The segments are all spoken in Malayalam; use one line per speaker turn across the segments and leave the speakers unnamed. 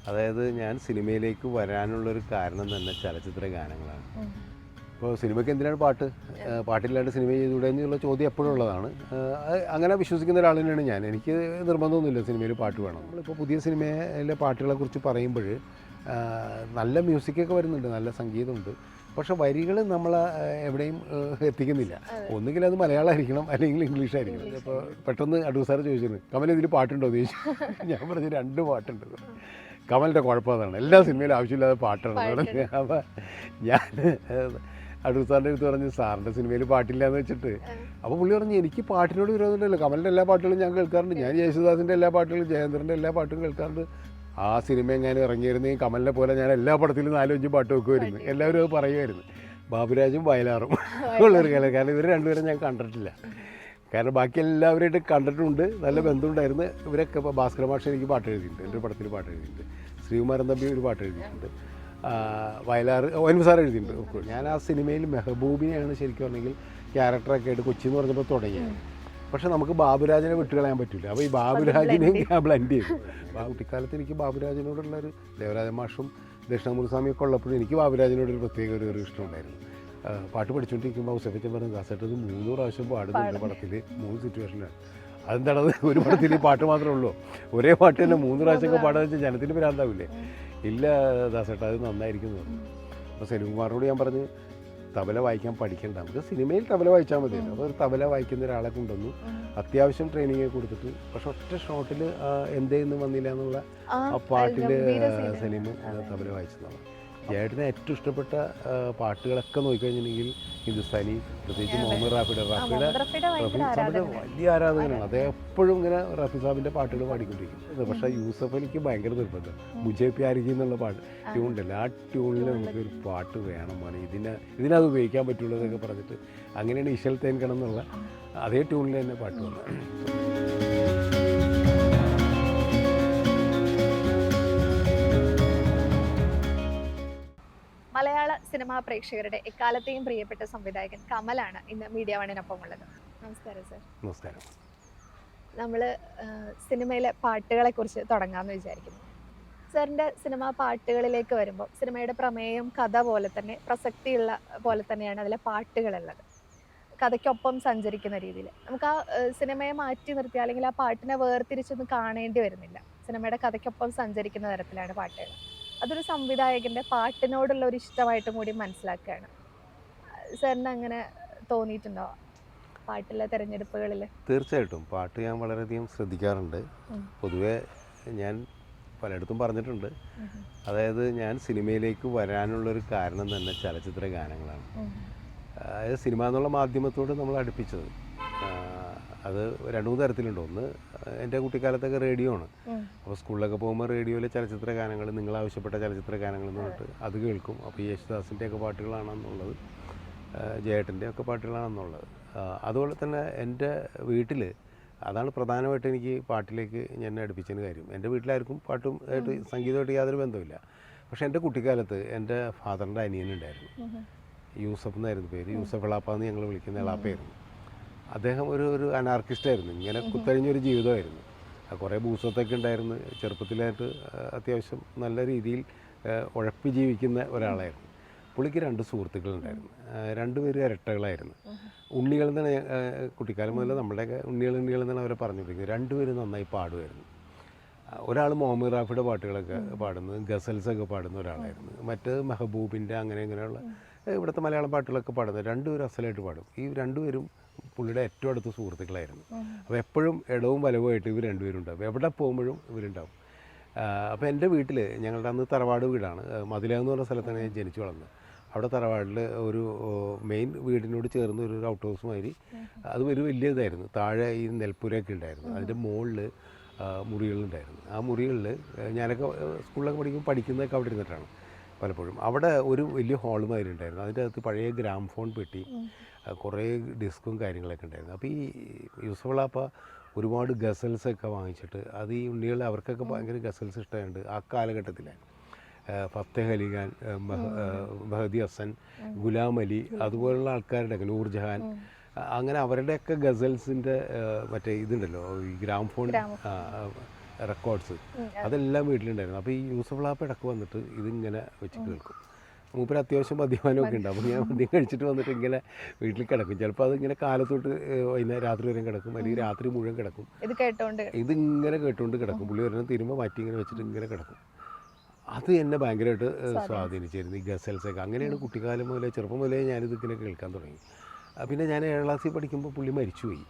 അതായത് ഞാൻ സിനിമയിലേക്ക് വരാനുള്ളൊരു കാരണം തന്നെ ചലച്ചിത്ര ഗാനങ്ങളാണ്. ഇപ്പോൾ സിനിമയ്ക്ക് എന്തിനാണ് പാട്ട്, പാട്ടില്ലാണ്ട് സിനിമ ചെയ്തുകൂടെ എന്നുള്ള ചോദ്യം എപ്പോഴും ഉള്ളതാണ്. അങ്ങനെ വിശ്വസിക്കുന്ന ഒരാൾ തന്നെയാണ് ഞാൻ. എനിക്ക് നിർബന്ധമൊന്നുമില്ല സിനിമയിൽ പാട്ട് വേണം. നമ്മളിപ്പോൾ പുതിയ സിനിമയിലെ പാട്ടുകളെക്കുറിച്ച് പറയുമ്പോൾ നല്ല മ്യൂസിക്കൊക്കെ വരുന്നുണ്ട്, നല്ല സംഗീതമുണ്ട്. പക്ഷെ വരികൾ നമ്മൾ എവിടെയും എത്തിക്കുന്നില്ല. ഒന്നുകിൽ അത് മലയാളമായിരിക്കണം, അല്ലെങ്കിൽ ഇംഗ്ലീഷ് ആയിരിക്കണം. ഇപ്പോൾ പെട്ടെന്ന് അടൂർ സാർ ചോദിച്ചിരുന്നു, കമൽ ഇതിൽ പാട്ടുണ്ടോ എന്ന് ചോദിച്ചു. ഞാൻ പറഞ്ഞു 2 പാട്ടുണ്ട്. കമലിൻ്റെ കുഴപ്പം അതാണ്, എല്ലാ സിനിമയിലും ആവശ്യമില്ലാതെ പാട്ടാണ്. അപ്പോൾ ഞാൻ അടൂർ സാറിൻ്റെ അടുത്ത് പറഞ്ഞു, സാറിൻ്റെ സിനിമയിൽ പാട്ടില്ല എന്ന് വെച്ചിട്ട്. അപ്പോൾ പുള്ളി പറഞ്ഞു, എനിക്ക് പാട്ടിനോട് വിരോധമില്ലല്ലോ, കമലിൻ്റെ എല്ലാ പാട്ടുകളും ഞാൻ കേൾക്കാറുണ്ട്, ഞാൻ യേശുദാസിൻ്റെ എല്ലാ പാട്ടുകളും ജയേന്ദ്രൻ്റെ എല്ലാ പാട്ടും കേൾക്കാറുണ്ട്. ആ സിനിമ എങ്ങനെ ഇറങ്ങിയിരുന്നെങ്കിൽ കമലിനെ പോലെ ഞാൻ എല്ലാ പടത്തിലും 4-5 പാട്ട് വെക്കുമായിരുന്നു. എല്ലാവരും അത് പറയുമായിരുന്നു. ബാബുരാജും വയലാറും ഉള്ളൊരു കാലം. കാരണം ഇവർ രണ്ടുപേരും ഞാൻ കണ്ടിട്ടില്ല. കാരണം ബാക്കി എല്ലാവരുമായിട്ട് കണ്ടിട്ടുണ്ട്, നല്ല ബന്ധമുണ്ടായിരുന്നു. ഇവരൊക്കെ ഇപ്പോൾ ഭാസ്കര മാഷ് എനിക്ക് പാട്ട് എഴുതിയിട്ടുണ്ട്, എൻ്റെ പടത്തിൽ പാട്ട് എഴുതിയിട്ടുണ്ട്. ശ്രീകുമാരൻ തമ്പി ഒരു പാട്ട് എഴുതിയിട്ടുണ്ട്. വയലാർ ONV സാർ എഴുതിയിട്ടുണ്ട്. ഞാൻ ആ സിനിമയിൽ മെഹബൂബിനെയാണ് ശരിക്കും പറഞ്ഞെങ്കിൽ ക്യാരക്ടറൊക്കെ ആയിട്ട് കൊച്ചി എന്ന് പറഞ്ഞപ്പോൾ തുടങ്ങിയത്. പക്ഷെ നമുക്ക് ബാബുരാജിനെ വിട്ടുകളയാൻ പറ്റില്ല. അപ്പോൾ ഈ ബാബുരാജിനെയും ഞാൻ ബ്ലെൻഡ് ചെയ്തു. കുട്ടിക്കാലത്ത് എനിക്ക് ബാബുരാജിനോടുള്ളൊരു, ദേവരാജ മാഷും ദക്ഷിണാമൂർസ്വാമിയൊക്കെ ഉള്ളപ്പോഴും എനിക്ക് ബാബുരാജിനോടൊരു പ്രത്യേക ഒരു ഇഷ്ടമുണ്ടായിരുന്നു. പാട്ട് പഠിച്ചുകൊണ്ടിരിക്കുമ്പോൾ ഔസേപ്പച്ചൻ പറഞ്ഞു, കാസറ്റത് 3 പ്രാവശ്യം പാടുന്നുണ്ട് പടത്തിൽ, 3 സിറ്റുവേഷനാണ്. അതെന്താണത്, ഒരു പടത്തിൽ ഈ പാട്ട് മാത്രമേ ഉള്ളൂ, ഒരേ പാട്ട് തന്നെ 3 പ്രാവശ്യമൊക്കെ പാടാന്ന് വെച്ചാൽ ജനത്തിന് ഭ്രാന്താവില്ലേ? ഇല്ല ദാസേട്ടാ, അത് നന്നായിരിക്കും എന്ന് പറഞ്ഞു. അപ്പോൾ സെലിംകുമാറിനോട് ഞാൻ പറഞ്ഞ്, തബല വായിക്കാൻ പഠിക്കേണ്ട, നമുക്ക് സിനിമയിൽ തബല വായിച്ചാൽ മതിയല്ലോ. അപ്പോൾ ഒരു തബല വായിക്കുന്ന ഒരാളെ കൊണ്ടുവന്നു, അത്യാവശ്യം ട്രെയിനിങ് കൊടുത്തിട്ട്. പക്ഷെ ഒറ്റ ഷോട്ടിൽ എന്തേന്ന് വന്നില്ല എന്നുള്ള ആ പാട്ടിൽ സലീം തബല വായിച്ചതാണ്. ജയേട്ടന് ഏറ്റവും ഇഷ്ടപ്പെട്ട പാട്ടുകളൊക്കെ നോക്കിക്കഴിഞ്ഞിട്ടുണ്ടെങ്കിൽ ഹിന്ദുസ്ഥാനി, പ്രത്യേകിച്ച് മുഹമ്മദ് റാഫിയുടെ റഫി സാബിൻ്റെ വലിയ ആരാധകനാണ്. അദ്ദേഹം എപ്പോഴും ഇങ്ങനെ റഫി സാബിൻ്റെ പാട്ടുകൾ പാടിക്കൊണ്ടിരിക്കും. പക്ഷേ യൂസഫ് അലിക്ക് ഭയങ്കര നിർബന്ധം, മുജേ പ്യാരിക്ക് എന്നുള്ള പാട്ട് ട്യൂണില്ല, ആ ട്യൂണിൽ നമുക്കൊരു പാട്ട് വേണം, ഇതിനത് ഉപയോഗിക്കാൻ പറ്റുള്ളൂ എന്നൊക്കെ പറഞ്ഞിട്ട് അങ്ങനെയാണ് ഇശൽ തേൻകണം എന്നുള്ള അതേ ട്യൂണിൽ തന്നെ പാട്ട് വന്നത്.
മലയാള സിനിമാ പ്രേക്ഷകരുടെ എക്കാലത്തെയും പ്രിയപ്പെട്ട സംവിധായകൻ കമലാണ് ഇന്ന് മീഡിയ വണ്ണിനൊപ്പം ഉള്ളത്. നമസ്കാരം സർ.
നമസ്കാരം.
നമ്മൾ സിനിമയിലെ പാട്ടുകളെ കുറിച്ച് തുടങ്ങാമെന്ന് വിചാരിക്കുന്നു. സാറിൻ്റെ സിനിമാ പാട്ടുകളിലേക്ക് വരുമ്പോൾ സിനിമയുടെ പ്രമേയം കഥ പോലെ തന്നെ, പ്രസക്തിയുള്ള പോലെ തന്നെയാണ് അതിലെ പാട്ടുകളുള്ളത്. കഥയ്ക്കൊപ്പം സഞ്ചരിക്കുന്ന രീതിയിൽ നമുക്ക് ആ സിനിമയെ മാറ്റി നിർത്തി അല്ലെങ്കിൽ ആ പാട്ടിനെ വേർതിരിച്ചൊന്നും കാണേണ്ടി വരുന്നില്ല. സിനിമയുടെ കഥയ്ക്കൊപ്പം സഞ്ചരിക്കുന്ന തരത്തിലാണ് പാട്ടുകൾ. അതൊരു സംവിധായകൻ്റെ പാട്ടിനോടുള്ള ഒരു ഇഷ്ടമായിട്ടും കൂടി മനസ്സിലാക്കുകയാണ്. സാറിന് അങ്ങനെ തോന്നിയിട്ടുണ്ടോ പാട്ടിലെ തിരഞ്ഞെടുപ്പുകളിൽ?
തീർച്ചയായിട്ടും പാട്ട് ഞാൻ വളരെയധികം ശ്രദ്ധിക്കാറുണ്ട്. പൊതുവെ ഞാൻ പലയിടത്തും പറഞ്ഞിട്ടുണ്ട്, അതായത് ഞാൻ സിനിമയിലേക്ക് വരാനുള്ളൊരു കാരണം തന്നെ ചലച്ചിത്ര ഗാനങ്ങളാണ്. അതായത് സിനിമ എന്നുള്ള മാധ്യമത്തോട് നമ്മൾ അടുപ്പിച്ചത് അത് 2-3 തരത്തിലുണ്ട്. ഒന്ന്, എൻ്റെ കുട്ടിക്കാലത്തൊക്കെ റേഡിയോ ആണ്. അപ്പോൾ സ്കൂളിലൊക്കെ പോകുമ്പോൾ റേഡിയോയിൽ ചലച്ചിത്ര ഗാനങ്ങൾ, നിങ്ങൾ ആവശ്യപ്പെട്ട ചലച്ചിത്ര ഗാനങ്ങൾ എന്ന് പറഞ്ഞിട്ട് അത് കേൾക്കും. അപ്പോൾ യേശുദാസിൻ്റെയൊക്കെ പാട്ടുകളാണെന്നുള്ളത്, ജയേട്ടൻ്റെ ഒക്കെ പാട്ടുകളാണെന്നുള്ളത്. അതുപോലെ തന്നെ എൻ്റെ വീട്ടിൽ അതാണ് പ്രധാനമായിട്ട് എനിക്ക് പാട്ടിലേക്ക് എന്നെ അടുപ്പിച്ചതിന് കാര്യം. എൻ്റെ വീട്ടിലാർക്കും പാട്ടും ആയിട്ട് സംഗീതമായിട്ട് യാതൊരു ബന്ധമില്ല. പക്ഷേ എൻ്റെ കുട്ടിക്കാലത്ത് എൻ്റെ ഫാദറിൻ്റെ അനിയനുണ്ടായിരുന്നു, യൂസഫ് എന്നായിരുന്നു പേര്. യൂസഫ് എളാപ്പ എന്ന് ഞങ്ങൾ വിളിക്കുന്ന എളാപ്പയായിരുന്നു. അദ്ദേഹം ഒരു അനാർക്കിസ്റ്റായിരുന്നു. ഇങ്ങനെ കുത്തഴിഞ്ഞൊരു ജീവിതമായിരുന്നു. കുറേ ഭൂസ്വത്തൊക്കെ ഉണ്ടായിരുന്നു. ചെറുപ്പത്തിലായിട്ട് അത്യാവശ്യം നല്ല രീതിയിൽ ഉഴപ്പി ജീവിക്കുന്ന ഒരാളായിരുന്നു. പുള്ളിക്ക് 2 സുഹൃത്തുക്കളുണ്ടായിരുന്നു. 2 പേരും ഇരട്ടകളായിരുന്നു. ഉണ്ണികൾ എന്നാണ് കുട്ടിക്കാലം മുതൽ നമ്മുടെയൊക്കെ ഉണ്ണികൾ എന്നാണ് അവരെ പറഞ്ഞുകൊണ്ടിരിക്കുന്നത്. 2 പേരും നന്നായി പാടുമായിരുന്നു. ഒരാൾ മുഹമ്മദ് റാഫിയുടെ പാട്ടുകളൊക്കെ പാടുന്നത്, ഗസൽസൊക്കെ പാടുന്ന ഒരാളായിരുന്നു. മറ്റേത് മെഹബൂബിൻ്റെ അങ്ങനെയുള്ള ഇവിടുത്തെ മലയാളം പാട്ടുകളൊക്കെ പാടുന്നത്. 2 പേരും അസലായിട്ട് പാടും. ഈ 2 പേരും പുള്ളിയുടെ ഏറ്റവും അടുത്ത സുഹൃത്തുക്കളായിരുന്നു. അപ്പോൾ എപ്പോഴും ഇടവും വലവുമായിട്ട് ഇവർ 2 പേരും ഉണ്ടാവും. എവിടെ പോകുമ്പോഴും ഇവരുണ്ടാവും. അപ്പോൾ എൻ്റെ വീട്ടിൽ, ഞങ്ങളുടെ അന്ന് തറവാട് വീടാണ്, മതില എന്ന് പറഞ്ഞ സ്ഥലത്താണ് ഞാൻ ജനിച്ചു വളർന്നത്. അവിടെ തറവാടിൽ ഒരു മെയിൻ വീടിനോട് ചേർന്ന് ഒരു ഔട്ട് ഹൗസ് മാതിരി, അത് ഒരു വലിയ ഇതായിരുന്നു. താഴെ ഈ നെൽപ്പുരയൊക്കെ ഉണ്ടായിരുന്നു. അതിൻ്റെ മുകളിൽ മുറികളുണ്ടായിരുന്നു. ആ മുറികളിൽ ഞാനൊക്കെ സ്കൂളിലൊക്കെ പഠിക്കുന്നതൊക്കെ അവിടെ ഇരുന്നിട്ടാണ് പലപ്പോഴും. അവിടെ ഒരു വലിയ ഹാൾ മാതിരി ഉണ്ടായിരുന്നു. അതിൻ്റെ അകത്ത് പഴയ ഗ്രാംഫോൺ പെട്ടി, കുറേ ഡിസ്കും കാര്യങ്ങളൊക്കെ ഉണ്ടായിരുന്നു. അപ്പോൾ ഈ യൂസഫ് എളാപ്പ ഒരുപാട് ഗസൽസൊക്കെ വാങ്ങിച്ചിട്ട്, അത് ഈ ഉണ്ണികൾ അവർക്കൊക്കെ ഭയങ്കര ഗസൽസ് ഇഷ്ടമായിട്ടുണ്ട് ആ കാലഘട്ടത്തിലാണ്. ഫത്തേഹ് അലി ഖാൻ, മെഹദി ഹസൻ, ഗുലാം അലി, അതുപോലുള്ള ആൾക്കാരുടെ, നൂർജഹാൻ, അങ്ങനെ അവരുടെയൊക്കെ ഗസൽസിൻ്റെ മറ്റേ ഇതുണ്ടല്ലോ, ഈ ഗ്രാംഫോൺ റെക്കോർഡ്സ് അതെല്ലാം വീട്ടിലുണ്ടായിരുന്നു. അപ്പോൾ ഈ യൂസഫുള്ളാപ്പ് ഇടക്ക് വന്നിട്ട് ഇതിങ്ങനെ വെച്ച് കേൾക്കും. മൂപ്പര് അത്യാവശ്യം മദ്യപാനമൊക്കെ ഉണ്ട്. അപ്പോൾ ഞാൻ മദ്യം കഴിച്ചിട്ട് വന്നിട്ട് ഇങ്ങനെ വീട്ടിൽ കിടക്കും. ചിലപ്പോൾ അതിങ്ങനെ കാലത്തോട്ട് വൈകുന്നേരം രാത്രി വരെ കിടക്കും, അല്ലെങ്കിൽ രാത്രി മുഴുവൻ കിടക്കും. ഇതിങ്ങനെ കേട്ടുകൊണ്ട് കിടക്കും. പുള്ളി ഒരെണ്ണം തീരുമ്പോൾ മാറ്റി ഇങ്ങനെ വെച്ചിട്ട് ഇങ്ങനെ കിടക്കും. അത് എന്നെ ഭയങ്കരമായിട്ട് സ്വാധീനിച്ചിരുന്നു, ഈ ഗസൽസൊക്കെ. അങ്ങനെയാണ് കുട്ടിക്കാലം മുതലേ, ചെറുപ്പം മുതലേ ഞാനിതിങ്ങനെ കേൾക്കാൻ തുടങ്ങി. പിന്നെ ഞാൻ 7ാം ക്ലാസ്സിൽ പഠിക്കുമ്പോൾ പുള്ളി മരിച്ചുപോയി.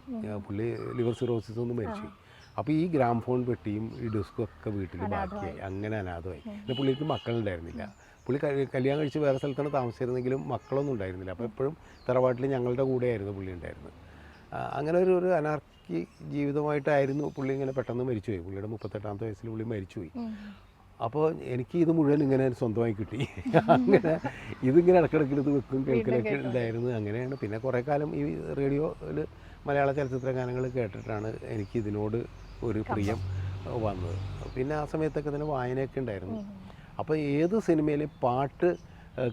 പുള്ളി ലിവർ സിറോസിസ് ഒന്ന് മരിച്ചുപോയി. അപ്പോൾ ഈ ഗ്രാംഫോൺ പെട്ടിയും ഈ ഡിസ്കും ഒക്കെ വീട്ടിൽ ബാക്കിയായി. അങ്ങനെ അനാഥമായി. പിന്നെ പുള്ളിക്ക് മക്കളുണ്ടായിരുന്നില്ല. പുള്ളി കല്യാണം കഴിച്ച് വേറെ സ്ഥലത്താണ് താമസിച്ചിരുന്നെങ്കിലും മക്കളൊന്നും ഉണ്ടായിരുന്നില്ല. അപ്പോൾ എപ്പോഴും തറവാട്ടിൽ ഞങ്ങളുടെ കൂടെയായിരുന്നു പുള്ളി ഉണ്ടായിരുന്നത്. അങ്ങനെ ഒരു അനാർക്കി ജീവിതമായിട്ടായിരുന്നു പുള്ളി. ഇങ്ങനെ പെട്ടെന്ന് മരിച്ചുപോയി. പുള്ളിയുടെ 38ാമത്തെ വയസ്സിൽ പുള്ളി മരിച്ചുപോയി. അപ്പോൾ എനിക്ക് ഇത് മുഴുവൻ ഇങ്ങനെ സ്വന്തമായി കിട്ടി. അങ്ങനെ ഇതിങ്ങനെ ഇടയ്ക്കിടയ്ക്ക് ഇത് വെക്കും, കേൾക്കലൊക്കെ ഉണ്ടായിരുന്നു. അങ്ങനെയാണ് പിന്നെ കുറേ കാലം ഈ റേഡിയോയിൽ മലയാള ചലച്ചിത്ര ഗാനങ്ങൾ കേട്ടിട്ടാണ് എനിക്ക് ഇതിനോട് ഒരു പ്രിയം വന്നത്. പിന്നെ ആ സമയത്തൊക്കെ തന്നെ വായനയൊക്കെ ഉണ്ടായിരുന്നു. അപ്പോൾ ഏത് സിനിമയിലെ പാട്ട്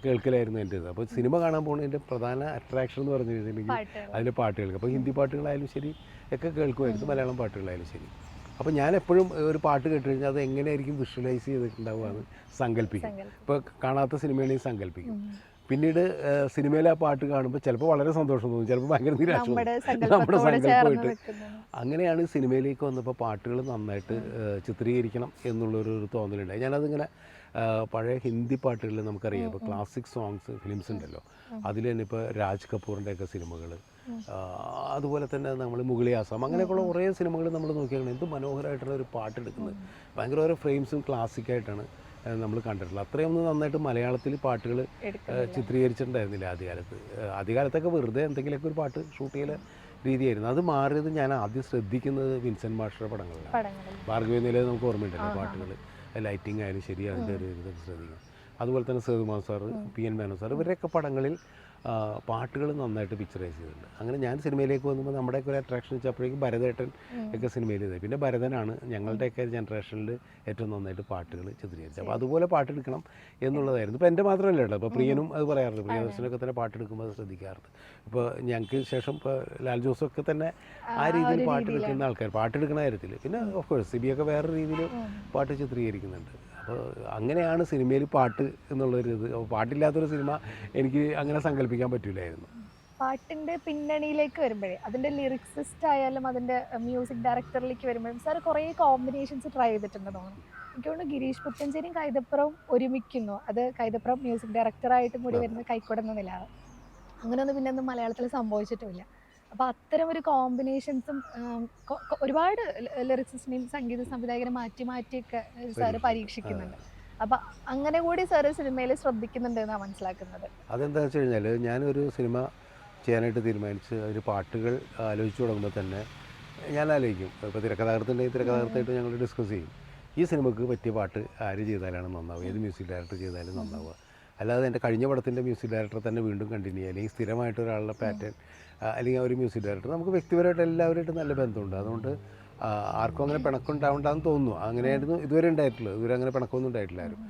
കേൾക്കലായിരുന്നു എൻ്റെ ഇത്. അപ്പോൾ സിനിമ കാണാൻ പോകുന്നതിൻ്റെ പ്രധാന അട്രാക്ഷൻ എന്ന് പറഞ്ഞു കഴിഞ്ഞിട്ടുണ്ടെങ്കിൽ അതിലെ പാട്ട് കേൾക്കും. അപ്പോൾ ഹിന്ദി പാട്ടുകളായാലും ശരി ഒക്കെ കേൾക്കുമായിരുന്നു, മലയാളം പാട്ടുകളായാലും ശരി. അപ്പോൾ ഞാൻ എപ്പോഴും ഒരു പാട്ട് കേട്ട് കഴിഞ്ഞാൽ അത് എങ്ങനെയായിരിക്കും വിഷ്വലൈസ് ചെയ്തിട്ടുണ്ടാവുക എന്ന് സങ്കല്പിക്കും. ഇപ്പോൾ കാണാത്ത സിനിമയാണെങ്കിൽ സങ്കല്പിക്കും. പിന്നീട് സിനിമയിലെ ആ പാട്ട് കാണുമ്പോൾ ചിലപ്പോൾ വളരെ സന്തോഷം തോന്നും, ചിലപ്പോൾ ഭയങ്കര നിരാശ തോന്നും, നമ്മുടെ സങ്കല്പമായിട്ട്. അങ്ങനെയാണ് സിനിമയിലേക്ക് വന്നപ്പോൾ പാട്ടുകൾ നന്നായിട്ട് ചിത്രീകരിക്കണം എന്നുള്ളൊരു തോന്നലുണ്ടായി. ഞാനതിങ്ങനെ പഴയ ഹിന്ദി പാട്ടുകളിൽ നമുക്കറിയാം, ഇപ്പോൾ ക്ലാസിക് സോങ്സ് ഫിലിംസ് ഉണ്ടല്ലോ, അതിൽ തന്നെ ഇപ്പോൾ രാജ് കപൂറിൻ്റെയൊക്കെ സിനിമകൾ, അതുപോലെ തന്നെ നമ്മൾ മുഗളി ആസാം, അങ്ങനെയൊക്കെയുള്ള കുറേ സിനിമകൾ നമ്മൾ നോക്കിയാൽ എന്ത് മനോഹരമായിട്ടുള്ള ഒരു പാട്ടെടുക്കുന്നത്. ഭയങ്കര ഓരോ ഫ്രെയിംസും ക്ലാസിക്കായിട്ടാണ് നമ്മൾ കണ്ടിട്ടുള്ളത്. അത്രയൊന്നും നന്നായിട്ട് മലയാളത്തിൽ പാട്ടുകൾ ചിത്രീകരിച്ചിട്ടുണ്ടായിരുന്നില്ല ആദ്യകാലത്ത്. ആദ്യകാലത്തൊക്കെ വെറുതെ എന്തെങ്കിലുമൊക്കെ ഒരു പാട്ട് ഷൂട്ട് ചെയ്യൽ രീതിയായിരുന്നു. അത് മാറിയത് ഞാൻ ആദ്യം ശ്രദ്ധിക്കുന്നത് വിൻസെൻ്റ് മാസ്റ്ററുടെ പടങ്ങളിലാണ്. ഭാർഗവി നിലയിൽ നമുക്ക് ഓർമ്മയുണ്ടല്ലോ പാട്ടുകൾ, ലൈറ്റിംഗ് ആയാലും ശരി, അതിൻ്റെ ഒരു ഇതൊക്കെ ശ്രദ്ധിക്കണം. അതുപോലെ തന്നെ സേതുമാൻ സാറ്, PN മേനോൻ സാർ, ഇവരുടെയൊക്കെ പടങ്ങളിൽ പാട്ടുകൾ നന്നായിട്ട് പിക്ചറൈസ് ചെയ്തിട്ടുണ്ട്. അങ്ങനെ ഞാൻ സിനിമയിലേക്ക് വന്നപ്പോൾ നമ്മുടെയൊക്കെ ഒരു അട്രാക്ഷൻ വെച്ചപ്പോഴേക്കും ഭരതേട്ടൻ ഒക്കെ സിനിമയിൽ ചെയ്തത്. പിന്നെ ഭരതനാണ് ഞങ്ങളുടെയൊക്കെ ജനറേഷനിൽ ഏറ്റവും നന്നായിട്ട് പാട്ടുകൾ ചിത്രീകരിച്ചത്. അപ്പോൾ അതുപോലെ പാട്ടെടുക്കണം എന്നുള്ളതായിരുന്നു. ഇപ്പോൾ എൻ്റെ മാത്രമല്ല കേട്ടോ, ഇപ്പോൾ പ്രിയനും അത് പറയാറുണ്ട്. പ്രിയദർശനൊക്കെ തന്നെ പാട്ടെടുക്കുമ്പോൾ അത് ശ്രദ്ധിക്കാറുണ്ട്. ഇപ്പോൾ ഞങ്ങൾക്ക് ശേഷം ഇപ്പോൾ ലാൽ ജോസൊക്കെ തന്നെ ആ രീതിയിൽ പാട്ടെടുക്കുന്ന ആൾക്കാർ, പാട്ടെടുക്കുന്ന കാര്യത്തിൽ. പിന്നെ ഓഫ് കോഴ്സ് സിബിയൊക്കെ വേറെ രീതിയിൽ പാട്ട് ചിത്രീകരിക്കുന്നുണ്ട്. അപ്പോൾ അങ്ങനെയാണ് സിനിമയിൽ പാട്ട് എന്നുള്ളൊരു ഇത്. പാട്ടില്ലാത്തൊരു സിനിമ എനിക്ക് അങ്ങനെ സങ്കല്പിക്കാൻ പറ്റില്ലായിരുന്നു.
പാട്ടിൻ്റെ പിന്നണിയിലേക്ക് വരുമ്പോഴേ അതിൻ്റെ ലിറിക്സിസ്റ്റ് ആയാലും അതിൻ്റെ മ്യൂസിക് ഡയറക്ടറിലേക്ക് വരുമ്പോഴും സാർ കുറേ കോമ്പിനേഷൻസ് ട്രൈ ചെയ്തിട്ടുണ്ടെന്ന് തോന്നുന്നു. എനിക്ക് തോന്നുന്നു ഗിരീഷ് പുത്തഞ്ചേരിയും കൈതപ്പുറവും ഒരുമിക്കുന്നു. അത് കൈതപ്പുറം മ്യൂസിക് ഡയറക്ടറായിട്ട് കൂടി വരുന്ന കൈക്കൊടുന്ന നിലാണ്. അങ്ങനെയൊന്നും പിന്നെ ഒന്നും മലയാളത്തിൽ സംഭവിച്ചിട്ടുമില്ല. അപ്പോൾ അത്തരം ഒരു കോമ്പിനേഷൻസും ഒരുപാട് ലിറിക്സിസ്റ്റിനെയും സംഗീത സംവിധായകരെ മാറ്റിയൊക്കെ സാറ് പരീക്ഷിക്കുന്നുണ്ട്. അപ്പം അങ്ങനെ കൂടി സാറ് സിനിമയിൽ ശ്രദ്ധിക്കുന്നുണ്ട് എന്നാണ് മനസ്സിലാക്കുന്നത്.
അതെന്താണെന്ന് വെച്ച് കഴിഞ്ഞാൽ ഞാനൊരു സിനിമ ചെയ്യാനായിട്ട് തീരുമാനിച്ച് അതിന് പാട്ടുകൾ ആലോചിച്ച് തുടങ്ങുമ്പോൾ തന്നെ ഞാൻ ആലോചിക്കും. ഇപ്പോൾ തിരക്കഥാകൃത്തുണ്ടെങ്കിൽ തിരക്കഥാകൃത്തായിട്ട് ഞങ്ങൾ ഡിസ്കസ് ചെയ്യും. ഈ സിനിമയ്ക്ക് പറ്റിയ പാട്ട് ആര് ചെയ്താലാണ് നന്നാവുക, ഏത് മ്യൂസിക് ഡയറക്ടർ ചെയ്താലും നന്നാവുക. അല്ലാതെ എൻ്റെ കഴിഞ്ഞ പടത്തിൻ്റെ മ്യൂസിക് ഡയറക്ടർ തന്നെ വീണ്ടും കണ്ടിന്യൂ ചെയ്യുക, അല്ലെങ്കിൽ സ്ഥിരമായിട്ട് ഒരാളുടെ പാറ്റേൺ അല്ലെങ്കിൽ ഒരു മ്യൂസിക് ഡയറക്ടർ. നമുക്ക് വ്യക്തിപരമായിട്ട് എല്ലാവരുമായിട്ട് നല്ല ബന്ധമുണ്ട്. അതുകൊണ്ട് ആർക്കും അങ്ങനെ പിണക്കുണ്ടാവണ്ടെന്ന് തോന്നുന്നു. അങ്ങനെയായിരുന്നു ഇതുവരെ ഉണ്ടായിട്ടുള്ളത്. ഇതുവരെ അങ്ങനെ പിണക്കൊന്നും ഉണ്ടായിട്ടില്ല ആരും.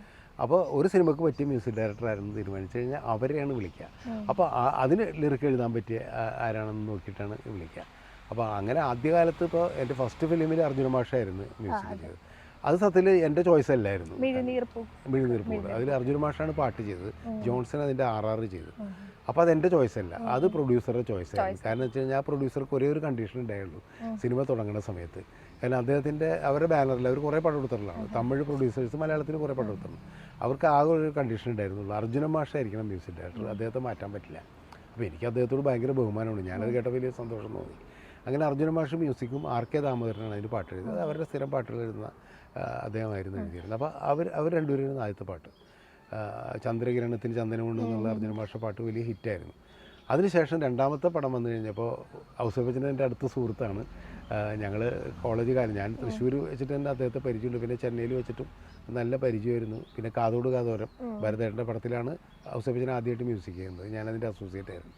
അപ്പോൾ ഒരു സിനിമയ്ക്ക് പറ്റിയ മ്യൂസിക് ഡയറക്ടർ ആരെന്ന് തീരുമാനിച്ചു കഴിഞ്ഞാൽ അവരെയാണ് വിളിക്കുക. അപ്പോൾ അതിന് ലിറിക്ക് എഴുതാൻ പറ്റിയ ആരാണെന്ന് നോക്കിയിട്ടാണ് വിളിക്കുക. അപ്പോൾ അങ്ങനെ ആദ്യകാലത്ത് ഇപ്പോൾ എൻ്റെ ഫസ്റ്റ് ഫിലിമിൽ അർജുന മാഷായിരുന്നു മ്യൂസിക് ചെയ്തത്. അത് സത്യത്തിൽ എൻ്റെ ചോയ്സ് അല്ലായിരുന്നു. മിഴിനീർപ്പൂട് അതിൽ അർജുന മാഷാണ് പാട്ട് ചെയ്തത്, ജോൺസൺ അതിൻ്റെ RR ചെയ്തത്. അപ്പോൾ അതെൻ്റെ ചോയ്സ് അല്ല, അത് പ്രൊഡ്യൂസറുടെ ചോയ്സ് ആയിരുന്നു. കാരണം വെച്ച് കഴിഞ്ഞാൽ ആ പ്രൊഡ്യൂസർക്ക് ഒരേ ഒരു കണ്ടീഷൻ ഉണ്ടായുള്ളൂ സിനിമ തുടങ്ങുന്ന സമയത്ത്. കാരണം അദ്ദേഹത്തിൻ്റെ അവരുടെ ബാനറിൽ അവർ കുറേ പടം എടുത്തിട്ടുള്ളതാണ്, തമിഴ് പ്രൊഡ്യൂസേഴ്സ് മലയാളത്തിൽ കുറേ പടം എടുത്തിട്ടുണ്ട്. അവർക്ക് ആകെ ഒരു കണ്ടീഷൻ ഉണ്ടായിരുന്നുള്ളൂ, അർജുന മാഷായിരിക്കണം മ്യൂസിക് ഡയറക്ടർ, അദ്ദേഹത്തെ മാറ്റാൻ പറ്റില്ല. അപ്പോൾ എനിക്ക് അദ്ദേഹത്തോട് ഭയങ്കര ബഹുമാനമാണ്, ഞാനത് കേട്ട വലിയ സന്തോഷം തോന്നി. അങ്ങനെ അർജുന മാഷ് മ്യൂസിക്കും RK ദാമോദരനാണ് അതിന് പാട്ട് എഴുതുന്നത്. അവരുടെ സ്ഥിരം പാട്ടുകൾ എഴുതുന്ന അദ്ദേഹമായിരുന്നു എഴുതിയിരുന്നത്. അപ്പോൾ അവർ രണ്ടുപേരും ആദ്യത്തെ പാട്ട് ചന്ദ്രകിരണത്തിന് ചന്ദനം കൊണ്ട് എന്നുള്ള അർജുന മാഷ പാട്ട് വലിയ ഹിറ്റായിരുന്നു. അതിനുശേഷം രണ്ടാമത്തെ പടം വന്നു കഴിഞ്ഞപ്പോൾ ഔസേപ്പച്ചൻ്റെ എൻ്റെ അടുത്ത സുഹൃത്താണ്. ഞങ്ങൾ കോളേജ് കാലം, ഞാൻ തൃശ്ശൂർ വെച്ചിട്ട് തന്നെ അദ്ദേഹത്തെ പരിചയമുണ്ട്, പിന്നെ ചെന്നൈയിൽ വെച്ചിട്ടും നല്ല പരിചയമായിരുന്നു. പിന്നെ കാതോട് കാതോരം ഭരതേട്ടൻ്റെ പടത്തിലാണ് ഔസേപ്പച്ചൻ ആദ്യമായിട്ട് മ്യൂസിക് ചെയ്യുന്നത്, ഞാനതിൻ്റെ അസോസിയേറ്റ് ആയിരുന്നു.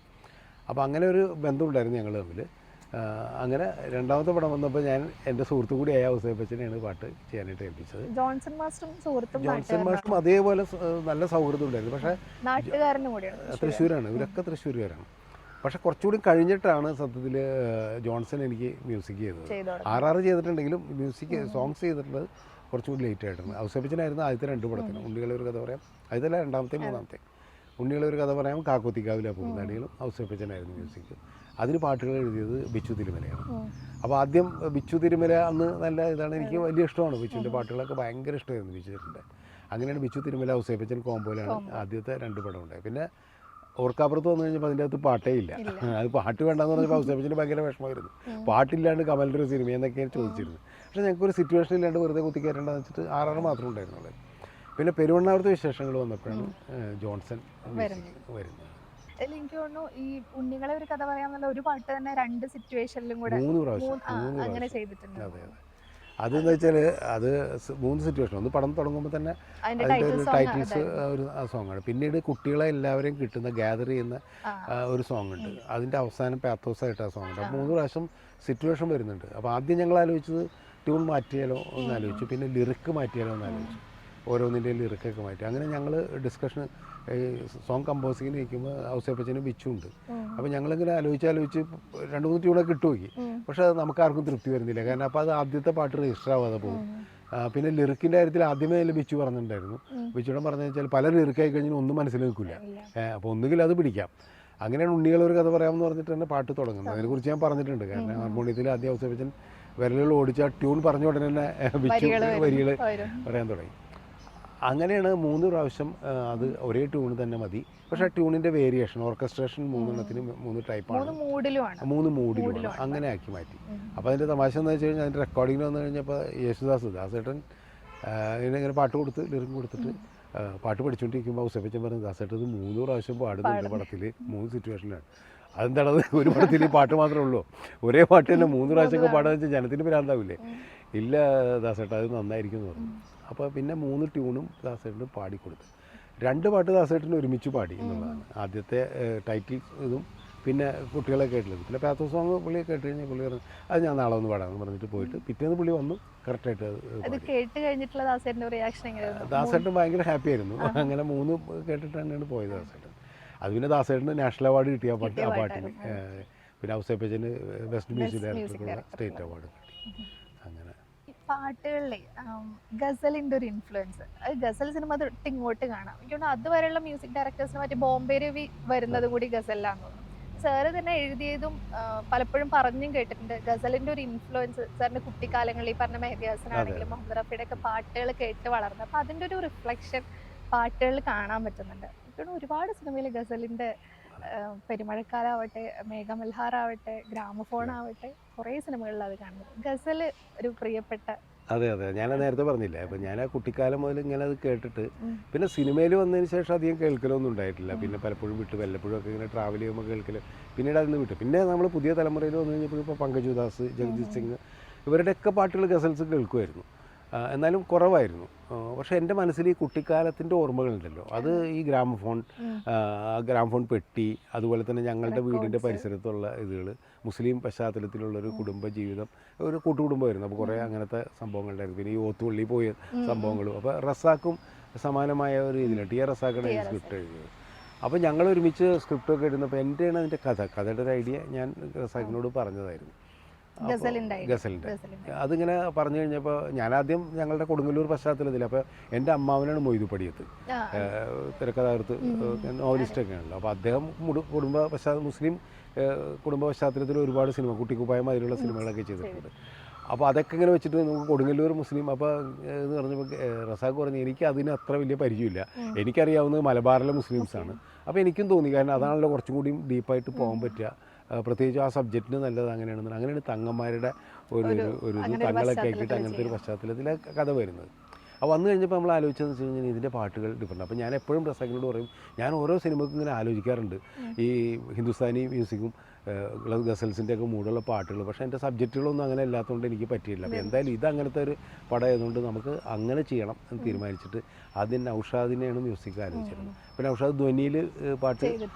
അപ്പോൾ അങ്ങനെ ഒരു ബന്ധമുണ്ടായിരുന്നു ഞങ്ങൾ തമ്മിൽ. അങ്ങനെ രണ്ടാമത്തെ പടം വന്നപ്പോൾ ഞാൻ എൻ്റെ സുഹൃത്തു കൂടിയായ ഔസേപ്പച്ചനെയാണ് പാട്ട് ചെയ്യാനായിട്ട് ഏൽപ്പിച്ചത്.
ജോൺസൺ മാസ്റ്ററും
അതേപോലെ നല്ല സൗഹൃദം ഉണ്ടായിരുന്നു. പക്ഷേ
നാട്ടുകാരനും കൂടിയാണ്,
തൃശ്ശൂരാണ്, ഇവരൊക്കെ തൃശ്ശൂരുകാരാണ്. പക്ഷെ കുറച്ചുകൂടി കഴിഞ്ഞിട്ടാണ് സത്യത്തിൽ ജോൺസൺ എനിക്ക് മ്യൂസിക് ചെയ്തത്. RR ചെയ്തിട്ടുണ്ടെങ്കിലും മ്യൂസിക് സോങ്സ് ചെയ്തിട്ടുള്ളത് കുറച്ചുകൂടി ലേറ്റ് ആയിട്ടാണ്. ഔസേപ്പച്ചനായിരുന്നു ആദ്യത്തെ 2 പടത്തിന്. ഉണ്ണികളെ ഒരു കഥ പറയാം, ആദ്യത്തെ രണ്ടാമത്തെ മൂന്നാമത്തെ. ഉണ്ണികളെ ഒരു കഥ പറയാം, കാക്കോത്തിക്കാവിലെ പൂർണ്ണാടികളും ഔസേപ്പച്ചനായിരുന്നു മ്യൂസിക്. അതിന് പാട്ടുകൾ എഴുതിയത് ബിച്ചു തിരുമലയാണ്. അപ്പോൾ ആദ്യം ബിച്ചു തിരുമല അന്ന് നല്ല ഇതാണ്, എനിക്ക് വലിയ ഇഷ്ടമാണ് ബിച്ചുവിൻ്റെ പാട്ടുകളൊക്കെ ഭയങ്കര ഇഷ്ടമായിരുന്നു ബിച്ചുവിൻ്റെ. അങ്ങനെയാണ് ബിച്ചു തിരുമല ഔസേപ്പച്ചൻ കോമ്പോയിലാണ് ആദ്യത്തെ 2 പടം ഉണ്ടായത്. പിന്നെ ഓർക്കാപ്പുറത്ത് വന്നു കഴിഞ്ഞപ്പോൾ അതിൻ്റെ അകത്ത് പാട്ടേ ഇല്ല. അത് പാട്ട് വേണ്ടെന്ന് പറഞ്ഞപ്പോൾ ഔസേപ്പച്ചന് ഭയങ്കര വിഷമമായിരുന്നു. പാട്ടില്ലാണ്ട് കമലിൻ്റെ ഒരു സിനിമ എന്നൊക്കെയാണ് ചോദിച്ചിരുന്നത്. പക്ഷേ ഞങ്ങൾക്കൊരു സിറ്റുവേഷൻ ഇല്ലാണ്ട് വെറുതെ കുത്തിക്കയറേണ്ടതെന്ന് വെച്ചിട്ട് RR മാത്രം ഉണ്ടായിരുന്നുള്ളത്. പിന്നെ പെരുവണ്ണാമത്തെ വിശേഷങ്ങൾ വന്നപ്പോഴാണ് ജോൺസൺ വരുന്നത്.
എനിക്ക് തോന്നുന്നു ഈ ഉണ്ണികളെ ഒരു കഥ പറയാന്നുള്ള ഒരു പാട്ട് തന്നെ 2 സിറ്റുവേഷനിലും കൂടെ
3 പ്രാവശ്യം
അങ്ങനെ ചെയ്തിട്ടുണ്ട്.
അതെ അതെ. അതെന്ന് വെച്ചാൽ അത് 3 സിറ്റുവേഷൻ. ഒന്ന് പടം തുടങ്ങുമ്പോൾ തന്നെ അതിൻ്റെ ഒരു ടൈറ്റിൽസ് ഒരു സോങ്ങാണ്. പിന്നീട് കുട്ടികളെ എല്ലാവരെയും കിട്ടുന്ന ഗ്യാദർ ചെയ്യുന്ന ഒരു സോങ് ഉണ്ട്. അതിൻ്റെ അവസാനം പാത്തോസായിട്ട് ആ സോങ് ഉണ്ട്. 3 പ്രാവശ്യം സിറ്റുവേഷൻ വരുന്നുണ്ട്. അപ്പോൾ ആദ്യം ഞങ്ങൾ ആലോചിച്ചത് ട്യൂൺ മാറ്റിയാലോ എന്ന് ആലോചിച്ചു. പിന്നെ ലിറിക്ക് മാറ്റിയാലോ എന്ന് ആലോചിച്ചു. ഓരോന്നിൻ്റെയും ലിറിക്കൊക്കെ മാറ്റി. അങ്ങനെ ഞങ്ങൾ ഡിസ്കഷൻ സോങ് കമ്പോസിങ്ങിന് ഇരിക്കുമ്പോൾ ഔസേപ്പച്ചനും ബിച്ചു ഉണ്ട്. അപ്പോൾ ഞങ്ങളിങ്ങനെ ആലോചിച്ച് 2-3 ട്യൂണൊക്കെ ഇട്ട് നോക്കി. പക്ഷേ അത് നമുക്കാർക്കും തൃപ്തി വരുന്നില്ല. കാരണം അപ്പോൾ അത് ആദ്യത്തെ പാട്ട് രജിസ്റ്റർ ആവാതെ പോകും. പിന്നെ ലിറിക്കിൻ്റെ കാര്യത്തിൽ ആദ്യമേ അതിൽ ബിച്ചു പറഞ്ഞിട്ടുണ്ടായിരുന്നു. ബിച്ചുടെ പറഞ്ഞു വെച്ചാൽ പല ലിറിക്കായി കഴിഞ്ഞാൽ ഒന്നും മനസ്സിൽ നിൽക്കില്ല. അപ്പോൾ ഒന്നുകിൽ അത് പിടിക്കാം. അങ്ങനെയാണ് ഉണ്ണികളൊരു കഥ പറയാമെന്ന് പറഞ്ഞിട്ട് തന്നെ പാട്ട് തുടങ്ങുന്നത്. അതിനെക്കുറിച്ച് ഞാൻ പറഞ്ഞിട്ടുണ്ട്. കാരണം ഹാർമോണിയത്തിൽ ആദ്യം ഔസേപ്പച്ചൻ വിരലുകൾ ഓടിച്ച ട്യൂൺ പറഞ്ഞ ഉടനെ തന്നെ ബിച്ചു വരികൾ പറയാൻ തുടങ്ങി. അങ്ങനെയാണ് 3 പ്രാവശ്യം അത് ഒരേ ട്യൂൺ തന്നെ മതി. പക്ഷേ ട്യൂണിൻ്റെ വേരിയേഷൻ ഓർക്കസ്ട്രേഷൻ 3 3 ടൈപ്പാണ്, 3 മൂഡിലുമാണ്. അങ്ങനെ ആക്കി മാറ്റി. അപ്പോൾ അതിൻ്റെ തമാശ എന്ന് വെച്ച് കഴിഞ്ഞാൽ അതിൻ്റെ റെക്കോർഡിങ്ങിന് വന്നു കഴിഞ്ഞപ്പോൾ ദാസേട്ടൻ ഇങ്ങനെ പാട്ട് കൊടുത്ത് ലിറിക്ക് കൊടുത്തിട്ട് പാട്ട് പഠിച്ചുകൊണ്ടിരിക്കുമ്പോൾ ഔസേപ്പച്ചൻ പറഞ്ഞു, ദാസേട്ടൻ ഇത് 3 പ്രാവശ്യം പാടുന്നുണ്ട് പടത്തിൽ, 3 സിറ്റുവേഷനിലാണ്. അതെന്താണത്, ഒരു പടത്തിൽ ഈ പാട്ട് മാത്രമേ ഉള്ളൂ, ഒരേ പാട്ട് തന്നെ 3 പ്രാവശ്യമൊക്കെ പാടാന്ന് വെച്ചാൽ ജനത്തിന് ഭ്രാന്താവില്ലേ? ഇല്ല ദാസേട്ടൻ അത് നന്നായിരിക്കും എന്ന് പറഞ്ഞു. അപ്പോൾ പിന്നെ 3 ട്യൂണും ദാസേട്ടന് പാടിക്കൊടുത്തു. 2 പാട്ട് ദാസേട്ടന് ഒരുമിച്ച് പാടി എന്നുള്ളതാണ്. ആദ്യത്തെ ടൈറ്റിൽ ഇതും പിന്നെ കുട്ടികളെ കേട്ടില്ല. പിന്നെ പാത്തോ സോങ് പുള്ളി കേട്ട് കഴിഞ്ഞാൽ പുള്ളി പറഞ്ഞു അത് ഞാൻ നാളെ ഒന്ന് പാടാമെന്ന് പറഞ്ഞിട്ട് പോയിട്ട് പിറ്റേന്ന് പുള്ളി വന്നു കറക്റ്റായിട്ട് ദാസേട്ടൻ ഭയങ്കര ഹാപ്പി ആയിരുന്നു. അങ്ങനെ 3 കേട്ടിട്ട് തന്നെയാണ് പോയത് ദാസേട്ടൻ. അത് പിന്നെ ദാസേട്ടന് നാഷണൽ അവാർഡ് കിട്ടിയ ആ പാട്ടിന്. പിന്നെ Ouseppachan best music ഡയറക്ടർക്കുള്ള state award കിട്ടി. അങ്ങനെ
പാട്ടുകളിലെ ഗസലിൻ്റെ ഒരു ഇൻഫ്ലുവൻസ്, അത് ഗസൽ സിനിമ തൊട്ട് ഇങ്ങോട്ട് കാണാം. എനിക്കൊന്ന് അതുവരെയുള്ള മ്യൂസിക് ഡയറക്ടേഴ്സിന് മറ്റേ ബോംബെ രവി വരുന്നത് കൂടി ഗസലിലാന്ന് തോന്നുന്നു. സാറ് തന്നെ എഴുതിയതും പലപ്പോഴും പറഞ്ഞും കേട്ടിട്ടുണ്ട്. ഗസലിൻ്റെ ഒരു ഇൻഫ്ലുവൻസ് സാറിൻ്റെ കുട്ടിക്കാലങ്ങളിൽ ഈ പറഞ്ഞ മെഹദി ഹസനാണെങ്കിലും മുഹമ്മദ് റഫിയുടെ ഒക്കെ പാട്ടുകൾ കേട്ട് വളർന്നത്. അപ്പോൾ അതിൻ്റെ ഒരു റിഫ്ലക്ഷൻ പാട്ടുകളിൽ കാണാൻ പറ്റുന്നുണ്ട്. എനിക്കൊന്ന് ഒരുപാട് സിനിമയിൽ ഗസലിൻ്റെ പെരുമഴക്കാലാവട്ടെ, മേഘമൽഹാറാവട്ടെ, ഗ്രാമഫോൺ ആവട്ടെ, കുറേ സിനിമകളിൽ അത് കാണുന്നത്. ഗസൽ ഒരു പ്രിയപ്പെട്ട.
അതെ അതെ, ഞാൻ നേരത്തെ പറഞ്ഞില്ലേ, അപ്പം ഞാൻ ആ കുട്ടിക്കാലം മുതൽ ഇങ്ങനെ അത് കേട്ടിട്ട് പിന്നെ സിനിമയിൽ വന്നതിന് ശേഷം അധികം കേൾക്കലൊന്നും ഉണ്ടായിട്ടില്ല. പിന്നെ പലപ്പോഴും വിട്ട് വല്ലപ്പോഴും ഒക്കെ ഇങ്ങനെ ട്രാവൽ ചെയ്യുമ്പോൾ കേൾക്കൽ, പിന്നീട് അതിൽ നിന്ന് വിട്ടു. പിന്നെ നമ്മൾ പുതിയ തലമുറയിൽ വന്നു കഴിഞ്ഞപ്പോൾ ഇപ്പോൾ പങ്കജ് ഉദാസ്, ജഗജിത് സിംഗ് ഇവരുടെയൊക്കെ പാട്ടുകൾ ഗസൽസ് കേൾക്കുമായിരുന്നു. എന്നാലും കുറവായിരുന്നു. പക്ഷേ എൻ്റെ മനസ്സിൽ ഈ കുട്ടിക്കാലത്തിൻ്റെ ഓർമ്മകളുണ്ടല്ലോ, അത് ഈ ഗ്രാമഫോൺ പെട്ടി, അതുപോലെ തന്നെ ഞങ്ങളുടെ വീടിൻ്റെ പരിസരത്തുള്ള ഇതുകൾ, മുസ്ലിം പശ്ചാത്തലത്തിലുള്ളൊരു കുടുംബ ജീവിതം, ഒരു കൂട്ടുകുടുംബമായിരുന്നു. അപ്പോൾ കുറേ അങ്ങനത്തെ സംഭവങ്ങളുണ്ടായിരുന്നു. പിന്നെ ഈ ഓത്തുപള്ളി പോയ സംഭവങ്ങളും. അപ്പോൾ റസാക്കും സമാനമായ ഒരു ഇതിലാണ് ടി ആർ റസാക്കാണ് ഈ സ്ക്രിപ്റ്റ് എഴുതിയത്. അപ്പോൾ ഞങ്ങൾ ഒരുമിച്ച് സ്ക്രിപ്റ്റൊക്കെ എഴുതുന്നപ്പോൾ എൻ്റെയാണ് അതിൻ്റെ കഥയുടെ ഒരു ഐഡിയ ഞാൻ റസാക്കിനോട് പറഞ്ഞതായിരുന്നു. ഗസലിൻ്റെ അതിങ്ങനെ പറഞ്ഞു കഴിഞ്ഞപ്പോൾ ഞാനാദ്യം ഞങ്ങളുടെ കൊടുങ്ങല്ലൂർ പശ്ചാത്തലത്തിൽ, അപ്പോൾ എൻ്റെ അമ്മാവനാണ് മൊയ്തു പടിയത്ത്, തിരക്കഥാകൃത്ത്, നോവലിസ്റ്റൊക്കെയാണല്ലോ. അപ്പോൾ അദ്ദേഹം മുസ്ലിം കുടുംബ പശ്ചാത്തലത്തിൽ ഒരുപാട് സിനിമ, കുട്ടിക്കുപ്പായം അതിലുള്ള സിനിമകളൊക്കെ ചെയ്തിട്ടുണ്ട്. അപ്പോൾ അതൊക്കെ ഇങ്ങനെ വെച്ചിട്ട് നമുക്ക് കൊടുങ്ങല്ലൂർ മുസ്ലിം, അപ്പോൾ എന്ന് പറഞ്ഞപ്പോൾ റസാഖ് പറഞ്ഞു എനിക്ക് അതിന് അത്ര വലിയ പരിചയമില്ല, എനിക്കറിയാവുന്നത് മലബാറിലെ മുസ്ലിംസാണ്. അപ്പോൾ എനിക്കും തോന്നി, കാരണം അതാണല്ലോ കുറച്ചും കൂടിയും ഡീപ്പായിട്ട് പോകാൻ പറ്റുക, പ്രത്യേകിച്ച് ആ സബ്ജക്റ്റിന് നല്ലത് അങ്ങനെയാണ് തങ്ങന്മാരുടെ ഒരു തങ്ങളൊക്കെ ആക്കിയിട്ട് അങ്ങനത്തെ ഒരു പശ്ചാത്തലത്തിലെ കഥ വരുന്നത്. അപ്പോൾ വന്നു കഴിഞ്ഞപ്പോൾ നമ്മൾ ആലോചിച്ചതെന്ന് വെച്ച് കഴിഞ്ഞാൽ ഇതിൻ്റെ പാട്ടുകൾ ഡിഫറെൻ്റ്. അപ്പോൾ ഞാൻ എപ്പോഴും റസാഖിനോട് പറയും, ഞാൻ ഓരോ സിനിമയ്ക്കും ഇങ്ങനെ ആലോചിക്കാറുണ്ട് ഈ ഹിന്ദുസ്ഥാനി മ്യൂസിക്കും ഗസൽസിൻ്റെ ഒക്കെ മൂടുള്ള പാട്ടുകൾ. പക്ഷേ എൻ്റെ സബ്ജക്റ്റുകളൊന്നും അങ്ങനെ ഇല്ലാത്തതുകൊണ്ട് എനിക്ക് പറ്റിയില്ല. അപ്പോൾ എന്തായാലും ഇത് അങ്ങനത്തെ ഒരു പടം ആയതുകൊണ്ട് നമുക്ക് അങ്ങനെ ചെയ്യണം എന്ന് തീരുമാനിച്ചിട്ട് ആദ്യം നൗഷാദിനെയാണ് മ്യൂസിക് ആലോചിച്ചിരുന്നത്. അപ്പോൾ നൗഷാദ് ധ്വനിയിൽ പാട്ട്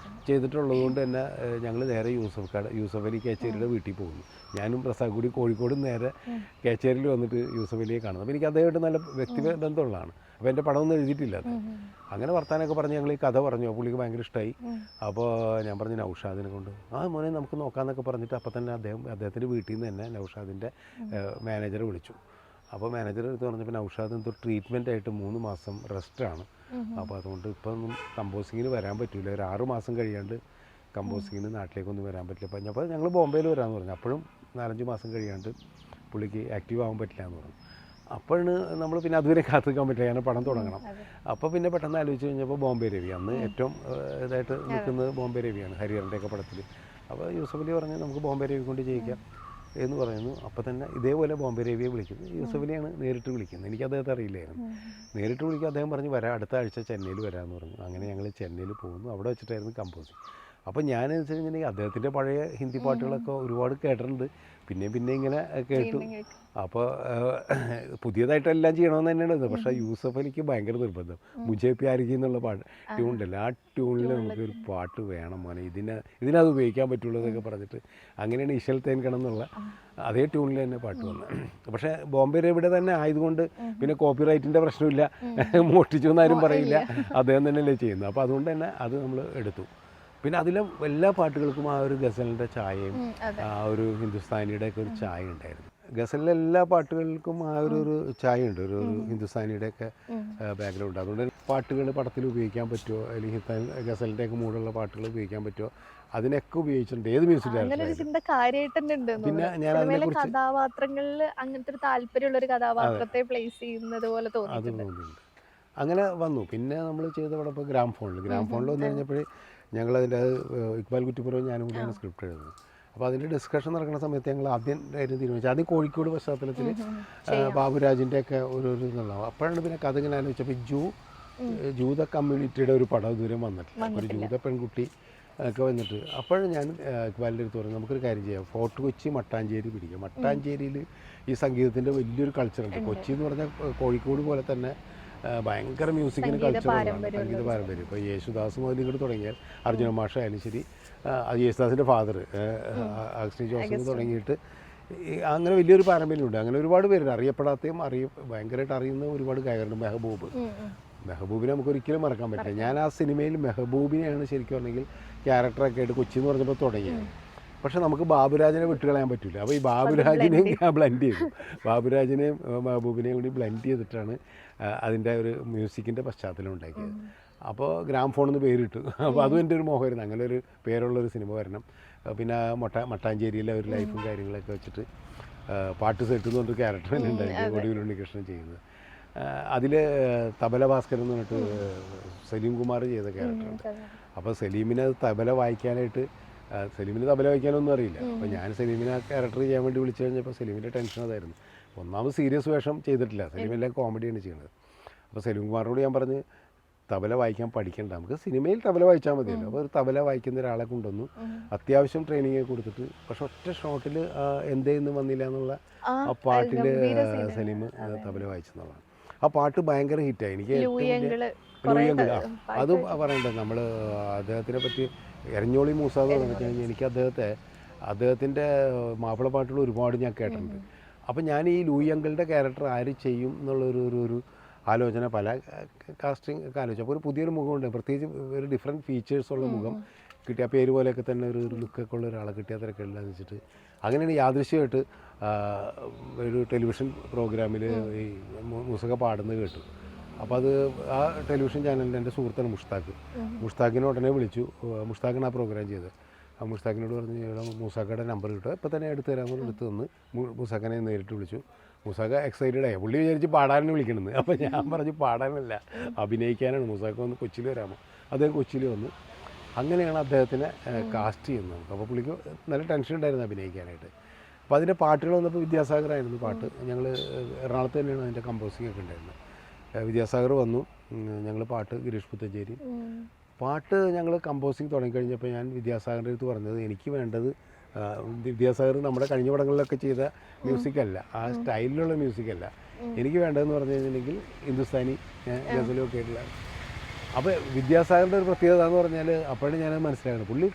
ചെയ്തിട്ടുള്ളത് കൊണ്ട് തന്നെ ഞങ്ങൾ നേരെ യൂസഫ് അലി കേച്ചേരിയുടെ വീട്ടിൽ പോകുന്നു. ഞാനും പ്രസാദ് കൂടി കോഴിക്കോട് നേരെ കേച്ചേരിയിൽ വന്നിട്ട് യൂസഫ് അലിയെ കാണുന്നത്. അപ്പോൾ എനിക്ക് അദ്ദേഹമായിട്ട് നല്ല വ്യക്തിബന്ധമുള്ളതാണ്. അപ്പോൾ എൻ്റെ പടമൊന്നും എഴുതിയിട്ടില്ല അത്. അങ്ങനെ വർത്താനൊക്കെ പറഞ്ഞ് ഞങ്ങൾ ഈ കഥ പറഞ്ഞു. പുള്ളിക്ക് ഭയങ്കര ഇഷ്ടമായി. അപ്പോൾ ഞാൻ പറഞ്ഞു നൗഷാദിനെ കൊണ്ട് മോനെ നമുക്ക് നോക്കാമെന്നൊക്കെ പറഞ്ഞിട്ട് അപ്പോൾ തന്നെ അദ്ദേഹത്തിൻ്റെ വീട്ടിൽ നിന്ന് തന്നെ നൗഷാദിൻ്റെ മാനേജറെ വിളിച്ചു. അപ്പോൾ മാനേജർ എടുത്ത് പറഞ്ഞപ്പോൾ നൗഷാദ് എന്തോ ട്രീറ്റ്മെൻ്റ് ആയിട്ട് 3 മാസം റെസ്റ്റാണ്. അപ്പോൾ അതുകൊണ്ട് ഇപ്പം ഒന്നും കമ്പോസിങ്ങിന് വരാൻ പറ്റില്ല, ഒരു 6 മാസം കഴിയാണ്ട് കമ്പോസിങ്ങിന് നാട്ടിലേക്കൊന്നും വരാൻ പറ്റില്ല. അപ്പോൾ ഞങ്ങൾ ബോംബെയിൽ വരാമെന്ന് പറഞ്ഞു. അപ്പോഴും 4-5 മാസം കഴിയാണ്ട് പുള്ളിക്ക് ആക്റ്റീവ് ആവാൻ പറ്റില്ല എന്ന് പറഞ്ഞു. അപ്പോഴാണ് നമ്മൾ പിന്നെ അതുവരെ കാത്തിക്കാൻ പറ്റില്ല, കാരണം പടം തുടങ്ങണം. അപ്പോൾ പിന്നെ പെട്ടെന്ന് ആലോചിച്ച് കഴിഞ്ഞപ്പോൾ ബോംബെ രവി, അന്ന് ഏറ്റവും ഇതായിട്ട് നിൽക്കുന്നത് ബോംബെ രവിയാണ് ഹരിഹരൻ്റെയൊക്കെ പടത്തിൽ. അപ്പോൾ യൂസഫ് അലി പറഞ്ഞ് നമുക്ക് ബോംബെ രവി കൊണ്ട് ചെയ്യിക്കാം എന്ന് പറയുന്നു. അപ്പോൾ തന്നെ ഇതേപോലെ ബോംബെ രവിയെ വിളിക്കുന്നു. യൂസഫ് അലിയാണ് നേരിട്ട് വിളിക്കുന്നത്, എനിക്ക് അദ്ദേഹത്തെ അറിയില്ലായിരുന്നു. നേരിട്ട് വിളിക്കുക, അദ്ദേഹം പറഞ്ഞു വരാം, അടുത്ത ആഴ്ച ചെന്നൈയിൽ വരാമെന്ന് പറഞ്ഞു. അങ്ങനെ ഞങ്ങൾ ചെന്നൈയിൽ പോകുന്നു. അവിടെ വെച്ചിട്ടായിരുന്നു കമ്പോസിങ്. അപ്പോൾ ഞാനെന്ന് വെച്ച് കഴിഞ്ഞിട്ടുണ്ടെങ്കിൽ അദ്ദേഹത്തിൻ്റെ പഴയ ഹിന്ദി പാട്ടുകളൊക്കെ ഒരുപാട് കേട്ടിട്ടുണ്ട്, പിന്നെ ഇങ്ങനെ കേട്ടു. അപ്പോൾ പുതിയതായിട്ടെല്ലാം ചെയ്യണമെന്ന് തന്നെയാണ് ഇത്. പക്ഷേ യൂസഫ് അലിക്ക് ഭയങ്കര നിർബന്ധം. മുജേ പ്യാരിക്ക് എന്നുള്ള ട്യൂണുണ്ടല്ലോ, ആ ട്യൂണിൽ നമുക്കൊരു പാട്ട് വേണം മോനെ, ഇതിനത് ഉപയോഗിക്കാൻ പറ്റുള്ളൂ എന്നൊക്കെ പറഞ്ഞിട്ട് അങ്ങനെയാണ് ഇശൽ തേൻ കണം എന്നുള്ള അതേ ട്യൂണിൽ തന്നെ പാട്ട് വന്നത്. പക്ഷേ ബോംബെ രവിയുടെ തന്നെ ആയതുകൊണ്ട് പിന്നെ കോപ്പിറൈറ്റിൻ്റെ പ്രശ്നമില്ല, മോഷ്ടിച്ചു എന്നാരും പറയില്ല, അദ്ദേഹം തന്നെയല്ലേ ചെയ്യുന്നത്. അപ്പോൾ അതുകൊണ്ട് തന്നെ അത് നമ്മൾ എടുത്തു. പിന്നെ അതിലെ എല്ലാ പാട്ടുകൾക്കും ആ ഒരു ഗസലിൻ്റെ ചായയും ആ ഒരു ഹിന്ദുസ്ഥാനിയുടെ ഒക്കെ ഒരു ചായ ഉണ്ടായിരുന്നു. ഗസലിലെ എല്ലാ പാട്ടുകൾക്കും ആ ഒരു ചായ ഉണ്ട്, ഒരു ഹിന്ദുസ്ഥാനിയുടെ ഒക്കെ ബാക്ക്ഗ്രൗണ്ട്. അതുകൊണ്ട് പാട്ടുകൾ പടത്തിൽ ഉപയോഗിക്കാൻ പറ്റുമോ, അല്ലെങ്കിൽ ഗസലിൻ്റെ ഒക്കെ മൂടുള്ള പാട്ടുകൾ ഉപയോഗിക്കാൻ പറ്റുമോ, അതിനൊക്കെ ഉപയോഗിച്ചിട്ടുണ്ട് ഏത് മ്യൂസിക് ഡയറക്ടർ. പിന്നെ ഞാൻ അതിനെക്കുറിച്ച്
കഥാപാത്രങ്ങളിൽ അങ്ങനത്തെ ഒരു താല്പര്യമുള്ള ഒരു കഥാപാത്രത്തെ പ്ലേസ് ചെയ്യുന്നത് പോലെ തോന്നിയിട്ടുണ്ട്.
അങ്ങനെ വന്നു. പിന്നെ നമ്മൾ ചെയ്ത പടം ഇപ്പോൾ ഗ്രാംഫോണിൽ വന്നു കഴിഞ്ഞപ്പോൾ ഞങ്ങളതിൻ്റെ ഇക്ബാൽ കുറ്റിപ്പുറവും ഞാനും കൂടിയാണ് സ്ക്രിപ്റ്റ് എഴുതുന്നത്. അപ്പോൾ അതിൻ്റെ ഡിസ്കഷൻ നടക്കുന്ന സമയത്ത് ഞങ്ങൾ ആദ്യം തീരുമാനിച്ചു, ആദ്യം കോഴിക്കോട് പശ്ചാത്തലത്തിൽ ബാബുരാജിൻ്റെ ഒക്കെ ഒരു ഇതുണ്ടാവും. അപ്പോഴാണ് പിന്നെ കഥ ഇങ്ങനെ ആലോചിച്ചപ്പോൾ ജൂത കമ്മ്യൂണിറ്റിയുടെ ഒരു പടം ദൂരം വന്നിട്ടില്ല, ഒരു ജൂത പെൺകുട്ടി ഒക്കെ വന്നിട്ട്. അപ്പോഴും ഞാൻ ഇക്ബാലിൻ്റെ അടുത്ത് പറഞ്ഞു നമുക്കൊരു കാര്യം ചെയ്യാം, ഫോർട്ട് കൊച്ചി മട്ടാഞ്ചേരി പിടിക്കാം. മട്ടാഞ്ചേരിയിൽ ഈ സംഗീതത്തിൻ്റെ വലിയൊരു കൾച്ചറുണ്ട്. കൊച്ചി എന്ന് പറഞ്ഞാൽ കോഴിക്കോട് പോലെ തന്നെ ഭയങ്കര മ്യൂസിക്കിന് കൾച്ചറാണ്, സംഗീത പാരമ്പര്യം. ഇപ്പോൾ യേശുദാസ് മുതൽ ഇങ്ങോട്ട് തുടങ്ങിയാൽ അർജുന മാഷ ആയാലും ശരി, അത് യേശുദാസിൻ്റെ ഫാദർ അഗസ്റ്റിൻ ജോസഫ് തുടങ്ങിയിട്ട് അങ്ങനെ വലിയൊരു പാരമ്പര്യമുണ്ട്. അങ്ങനെ ഒരുപാട് പേരുണ്ട്, അറിയപ്പെടാത്തയും ഭയങ്കരമായിട്ട് അറിയുന്ന ഒരുപാട് ഗായകരുണ്ട്. മെഹബൂബിനെ നമുക്ക് ഒരിക്കലും മറക്കാൻ പറ്റില്ല. ഞാൻ ആ സിനിമയിൽ മെഹബൂബിനെയാണ് ശരിക്കും പറഞ്ഞെങ്കിൽ ക്യാരക്ടറൊക്കെ ആയിട്ട് കൊച്ചി എന്ന് പറഞ്ഞപ്പോൾ തുടങ്ങിയത്. പക്ഷെ നമുക്ക് ബാബുരാജിനെ വിട്ടുകളയാൻ പറ്റില്ല. അപ്പോൾ ഈ ബാബുരാജിനെയും ബ്ലെൻഡ് ചെയ്തു, ബാബുരാജിനെയും മെഹബൂബിനെയും കൂടി ബ്ലെൻഡ് ചെയ്തിട്ടാണ് അതിൻ്റെ ഒരു മ്യൂസിക്കിൻ്റെ പശ്ചാത്തലം ഉണ്ടാക്കിയത്. അപ്പോൾ ഗ്രാംഫോൺ എന്ന് പേരിട്ടു. അപ്പോൾ അതും എൻ്റെ ഒരു മോഹമായിരുന്നു, അങ്ങനെ ഒരു പേരുള്ളൊരു സിനിമ വരണം. പിന്നെ മട്ടാഞ്ചേരിയിലെ ഒരു ലൈഫും കാര്യങ്ങളൊക്കെ വെച്ചിട്ട് പാട്ട് സെറ്റ് എന്ന് പറഞ്ഞൊരു ക്യാരക്ടർ തന്നെ ഉണ്ടായിരുന്നു, ഒടുവിൽ ഉണ്ണികൃഷ്ണൻ ചെയ്യുന്നത്. അതിൽ തബല ഭാസ്കരൻ എന്ന് പറഞ്ഞിട്ട് സലീം കുമാർ ചെയ്ത ക്യാരക്ടറുണ്ട്. അപ്പോൾ സലീമിനെ തബല വായിക്കാനായിട്ട്, സലീമിന് തബല വായിക്കാനൊന്നും അറിയില്ല. അപ്പോൾ ഞാൻ സലീമിനെ ക്യാരക്ടർ ചെയ്യാൻ വേണ്ടി വിളിച്ചു കഴിഞ്ഞപ്പോൾ സലീമിൻ്റെ ടെൻഷൻ അതായിരുന്നു. ഒന്നാമത് സീരിയസ് വേഷം ചെയ്തിട്ടില്ല, സലീമെല്ലാം കോമഡിയാണ് ചെയ്യുന്നത്. അപ്പോൾ സലീം കുമാറിനോട് ഞാൻ പറഞ്ഞ് തബല വായിക്കാൻ പഠിക്കണ്ട, നമുക്ക് സിനിമയിൽ തബല വായിച്ചാൽ മതിയല്ലോ. അപ്പോൾ ഒരു തബല വായിക്കുന്ന ഒരാളെ കൊണ്ടുവന്നു, അത്യാവശ്യം ട്രെയിനിങ് കൊടുത്തിട്ട്. പക്ഷെ ഒറ്റ ഷോട്ടിൽ എന്തേന്ന് വന്നില്ല എന്നുള്ള ആ പാട്ടിൽ സലീം തബല വായിച്ചെന്നുള്ളതാണ്. ആ പാട്ട് ഭയങ്കര ഹിറ്റായി. എനിക്ക് അത് പറയണ്ടേ, നമ്മൾ അദ്ദേഹത്തിനെ പറ്റി എരഞ്ഞോളി മൂസാദ് എന്ന് വെച്ച് കഴിഞ്ഞാൽ എനിക്ക് അദ്ദേഹത്തിൻ്റെ മാപ്പിള പാട്ടുകൾ ഒരുപാട് ഞാൻ കേട്ടിട്ടുണ്ട്. അപ്പം ഞാൻ ഈ ലൂയി അങ്കിളുടെ ക്യാരക്ടർ ആര് ചെയ്യും എന്നുള്ളൊരു ആലോചന പല കാസ്റ്റിംഗ് ഒക്കെ ആലോചിച്ചു. അപ്പോൾ ഒരു പുതിയൊരു മുഖമുണ്ട്, പ്രത്യേകിച്ച് ഒരു ഡിഫറെൻറ്റ് ഫീച്ചേഴ്സുള്ള മുഖം കിട്ടിയ പേര് പോലെയൊക്കെ തന്നെ ഒരു ലുക്കൊക്കെ ഉള്ള ഒരാളെ കിട്ടിയ തിരക്കില്ല എന്ന് വെച്ചിട്ട് അങ്ങനെയാണ് യാദൃശ്യമായിട്ട് ഒരു ടെലിവിഷൻ പ്രോഗ്രാമിൽ ഈ മുസക പാടുന്നത് കേട്ടു. അപ്പോൾ അത് ആ ടെലിവിഷൻ ചാനലിൻ്റെ എൻ്റെ സുഹൃത്താണ് മുഷ്താഖിനെ ഉടനെ വിളിച്ചു. മുഷ്താഖാണ് ആ പ്രോഗ്രാം ചെയ്തത്. ആ മുഷ്താഖിനോട് പറഞ്ഞ് ഇവിടെ മൂസാക്കയുടെ നമ്പർ കിട്ടുക, ഇപ്പോൾ തന്നെ എടുത്തു തരാമെന്ന് എടുത്ത് തന്ന് മൂസാഖനെ നേരിട്ട് വിളിച്ചു. മൂസാക്ക എക്സൈറ്റഡ് ആയി, പുള്ളി വിചാരിച്ച് പാടാനാണ് വിളിക്കണമെന്ന്. അപ്പോൾ ഞാൻ പറഞ്ഞു പാടാനല്ല, അഭിനയിക്കാനാണ്. മൂസാക്ക വന്ന് കൊച്ചിയിൽ വരാമോ? അദ്ദേഹം കൊച്ചിയിൽ വന്ന് അങ്ങനെയാണ് അദ്ദേഹത്തിനെ കാസ്റ്റ് ചെയ്യുന്നത്. അപ്പോൾ പുള്ളിക്ക് നല്ല ടെൻഷൻ ഉണ്ടായിരുന്നു അഭിനയിക്കാനായിട്ട്. അപ്പോൾ അതിൻ്റെ പാട്ടുകൾ വന്നപ്പോൾ വിദ്യാസാഗറായിരുന്നു പാട്ട്. ഞങ്ങൾ എറണാകുളത്ത് തന്നെയാണ് അതിൻ്റെ കമ്പോസിങ് ഒക്കെ ഉണ്ടായിരുന്നത്. വിദ്യാസാഗർ വന്നു, ഞങ്ങൾ പാട്ട് ഗിരീഷ് പുത്തഞ്ചേരി പാട്ട് ഞങ്ങൾ കമ്പോസിങ് തുടങ്ങിക്കഴിഞ്ഞപ്പോൾ ഞാൻ വിദ്യാസാഗറിൻ്റെ അടുത്ത് പറഞ്ഞത് എനിക്ക് വേണ്ടത് വിദ്യാസാഗർ നമ്മുടെ കഴിഞ്ഞ പടങ്ങളിലൊക്കെ ചെയ്ത മ്യൂസിക്കല്ല, ആ സ്റ്റൈലിലുള്ള മ്യൂസിക്കല്ല, എനിക്ക് വേണ്ടതെന്ന് പറഞ്ഞു കഴിഞ്ഞിട്ടുണ്ടെങ്കിൽ ഹിന്ദുസ്ഥാനി ഗസലും ഒക്കെ ആയിട്ടുള്ള. അപ്പോൾ വിദ്യാസാഗറിൻ്റെ ഒരു പ്രത്യേകത എന്ന് പറഞ്ഞാൽ അപ്പോഴും ഞാനത് മനസ്സിലാക്കണം, പുള്ളി